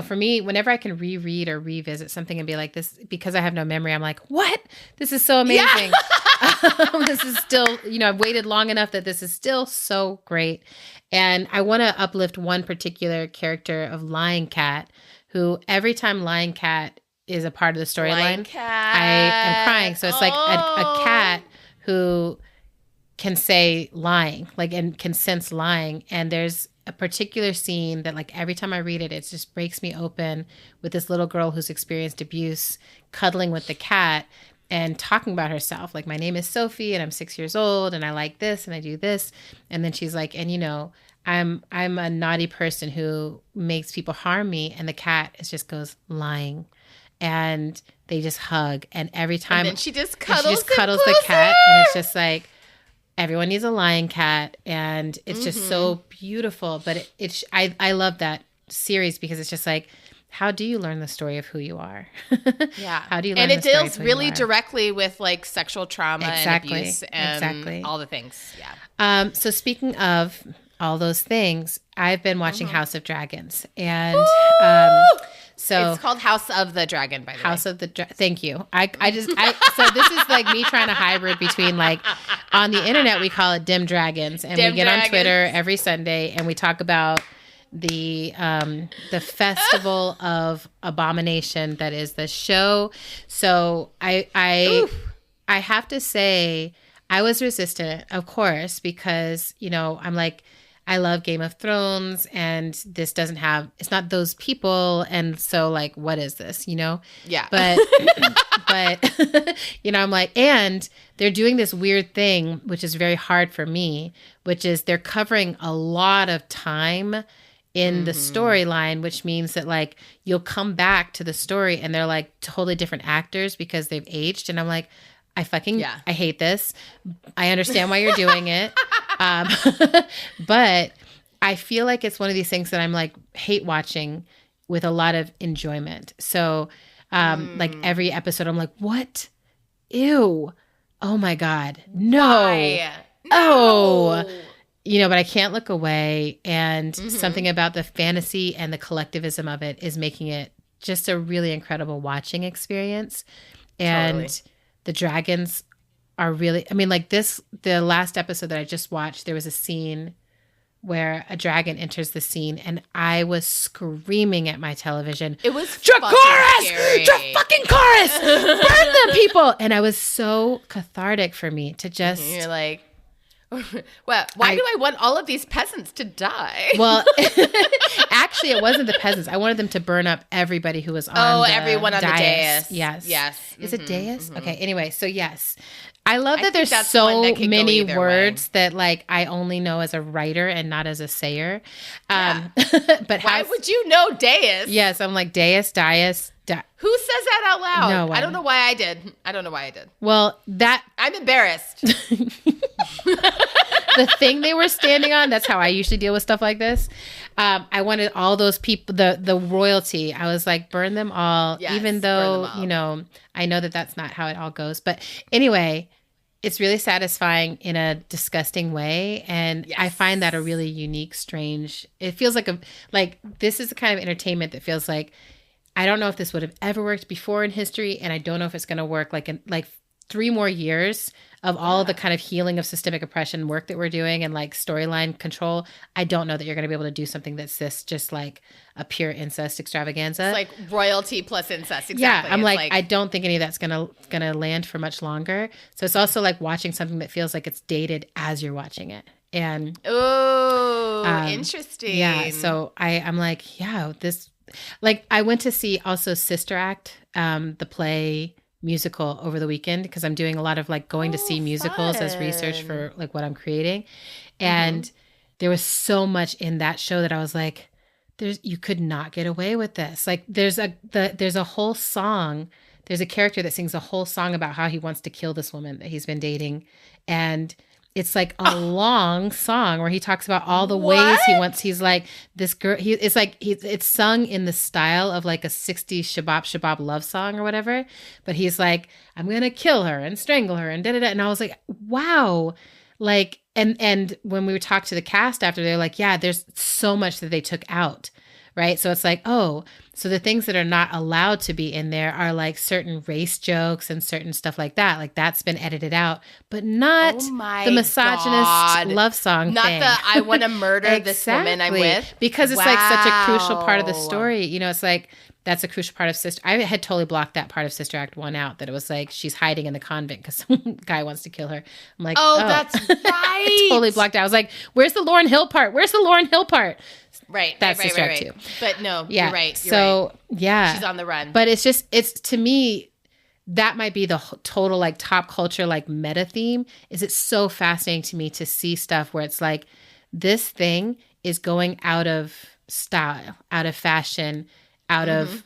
for me, whenever I can reread or revisit something and be like this, because I have no memory, I'm like, what? This is so amazing. Yeah. This is still, I've waited long enough that this is still so great. And I want to uplift one particular character of Lying Cat, who every time Lying Cat is a part of the storyline, I am crying. So it's like a cat who can say lying, like, and can sense lying. And there's a particular scene that, like, every time I read it, it just breaks me open with this little girl who's experienced abuse, cuddling with the cat and talking about herself. Like, my name is Sophie and I'm 6 years old and I like this and I do this. And then she's like, and I'm a naughty person who makes people harm me. And the cat just goes lying. And they just hug. And every time and then she just cuddles the cat. And it's just like, everyone needs a lying cat. And it's just so beautiful. But I love that series because it's just like, how do you learn the story of who you are? Yeah. How do you learn and it the story deals of who really you are? directly with like sexual trauma and abuse and all the things. Yeah. So speaking of all those things, I've been watching House of Dragons, and so it's called House of the Dragon, by the way. House of the Thank you. So this is like me trying to hybrid between, like, on the internet we call it Dim Dragons, and we get on Twitter every Sunday and we talk about the festival of abomination that is the show. So I have to say I was resistant, of course, because I'm like, I love Game of Thrones and this it's not those people. And so, like, what is this, Yeah. But, I'm like, and they're doing this weird thing, which is very hard for me, which is they're covering a lot of time in the storyline, which means that, like, you'll come back to the story and they're like totally different actors because they've aged. And I'm like, I hate this. I understand why you're doing it. But I feel like it's one of these things that I'm like hate watching with a lot of enjoyment. So like every episode I'm like, what? Ew. Oh my God. No. Why? Oh. But I can't look away. And something about the fantasy and the collectivism of it is making it just a really incredible watching experience. And the dragons are really, the last episode that I just watched, there was a scene where a dragon enters the scene and I was screaming at my television. It was Dracoris! Fucking chorus! Burn them, people. And I was so cathartic for me to just. You're like, well, why do I want all of these peasants to die? Well, actually, it wasn't the peasants. I wanted them to burn up everybody who was on everyone on the dais. Yes. Yes. Is it dais? Okay. Anyway, so yes. I love that there's that's so one that could go many either words that like I only know as a writer and not as a sayer. Yeah. But why would you know dais? Yes, I'm like dais. Who says that out loud? No one. I don't know why I did. Well, I'm embarrassed. The thing they were standing on, that's how I usually deal with stuff like this. I wanted all those people, the royalty. I was like, burn them all, Yes, even burn them though, all. you know, I know that that's not how it all goes. But anyway, it's really satisfying in a disgusting way. And I find that a really unique, strange, it feels like this is the kind of entertainment that feels like, I don't know if this would have ever worked before in history. And I don't know if it's going to work in 3 more years of all of the kind of healing of systemic oppression work that we're doing and like storyline control. I don't know that you're going to be able to do something that's just like a pure incest extravaganza. It's like royalty plus incest. Exactly. Yeah, I'm like, I don't think any of that's gonna land for much longer. So it's also like watching something that feels like it's dated as you're watching it. And interesting. Yeah. So I'm like, yeah, this. Like I went to see also Sister Act, the play musical over the weekend because I'm doing a lot of like going to see musicals as research for like what I'm creating. And there was so much in that show that I was like, you could not get away with this. Like there's a whole song. There's a character that sings a whole song about how he wants to kill this woman that he's been dating. And it's like a long song where he talks about all the ways he wants. He's like this girl. It's sung in the style of like a 60s shabab love song or whatever. But he's like, I'm gonna kill her and strangle her and da da da. And I was like, wow, like and when we talked to the cast after, they're like, yeah, there's so much that they took out. Right. So it's like, oh, so the things that are not allowed to be in there are like certain race jokes and certain stuff like that. Like that's been edited out, but not the misogynist love song not thing. the I want to murder this woman I'm with. Because it's like such a crucial part of the story. You know, it's like, that's a crucial part of Sister. I had totally blocked that part of Sister Act 1 out, that it was like she's hiding in the convent because some guy wants to kill her. I'm like, oh. That's right. Totally blocked out. I was like, where's the Lauryn Hill part? Right. That's Sister Act 2. But no, yeah. You're right. Yeah. She's on the run. But it's to me, that might be the total like top culture, like meta theme. Is it's so fascinating to me to see stuff where it's like, this thing is going out of style, out of fashion, out of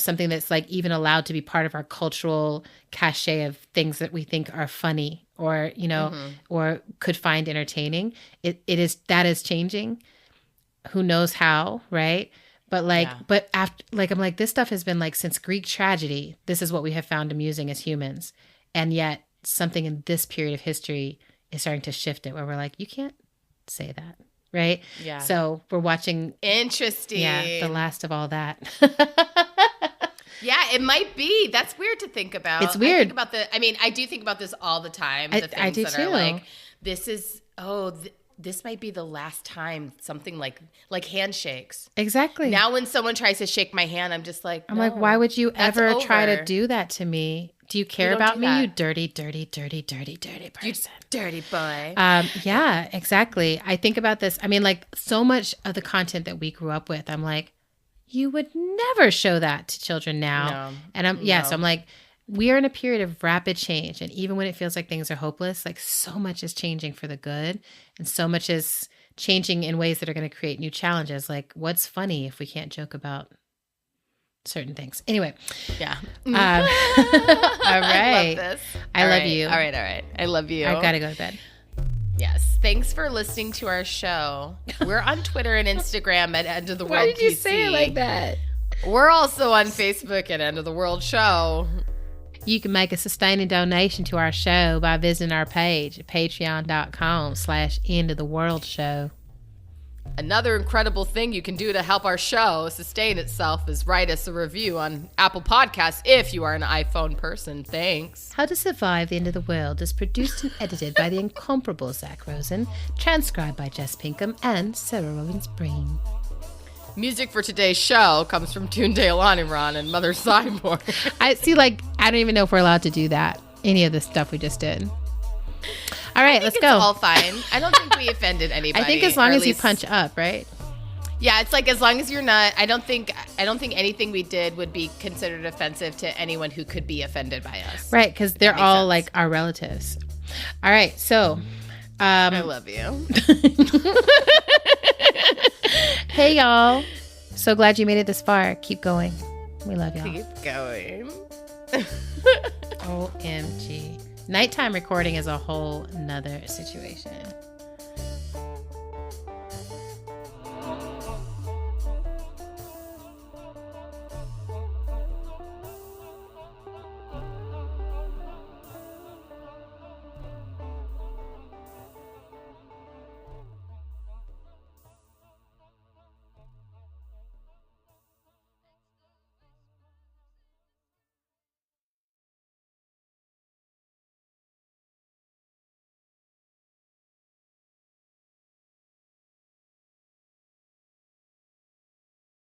something that's like even allowed to be part of our cultural cachet of things that we think are funny or, you know, or could find entertaining. That is changing. Who knows how, right? But like, but after, like, I'm like, this stuff has been like since Greek tragedy, this is what we have found amusing as humans. And yet something in this period of history is starting to shift it where we're like, you can't say that. Right? Yeah. So we're watching. Interesting. Yeah. The last of all that. Yeah, it might be. That's weird to think about. It's weird. I do think about this all the time. The things I do that too. Are like, this might be the last time something like handshakes. Exactly. Now when someone tries to shake my hand, I'm just like, like, why would you ever try to do that to me? Do you care about me, you dirty, dirty, dirty, dirty, dirty person? You dirty boy. Yeah, exactly. I think about this. I mean, like so much of the content that we grew up with, I'm like, you would never show that to children now. No. And so I'm like, we are in a period of rapid change. And even when it feels like things are hopeless, like so much is changing for the good. And so much is changing in ways that are going to create new challenges. Like what's funny if we can't joke about certain things. Anyway. Yeah. All right. I love this. I love you. All right. I love you. I've got to go to bed. Yes. Thanks for listening to our show. We're on Twitter and Instagram at End of the World Why did you PC. say it like that? We're also on Facebook at End of the World Show. You can make a sustaining donation to our show by visiting our page at patreon.com/endoftheworldshow. Another incredible thing you can do to help our show sustain itself is write us a review on Apple Podcasts if you are an iPhone person. Thanks. How to Survive the End of the World is produced and edited by the incomparable Zach Rosen, transcribed by Jess Pinkham and Sarah Robbins-Breen. Music for today's show comes from Tunde Olaniran and Mother Cyborg. I see, I don't even know if we're allowed to do that. Any of the stuff we just did. All right, let's go. It's all fine. I don't think we offended anybody. I think as long as you punch up, right? Yeah, it's as long as you're not. I don't think anything we did would be considered offensive to anyone who could be offended by us. Right, because they're all sense. Our relatives. All right, so I love you. Hey, y'all. So glad you made it this far. Keep going. We love y'all. Keep going. OMG. Nighttime recording is a whole nother situation.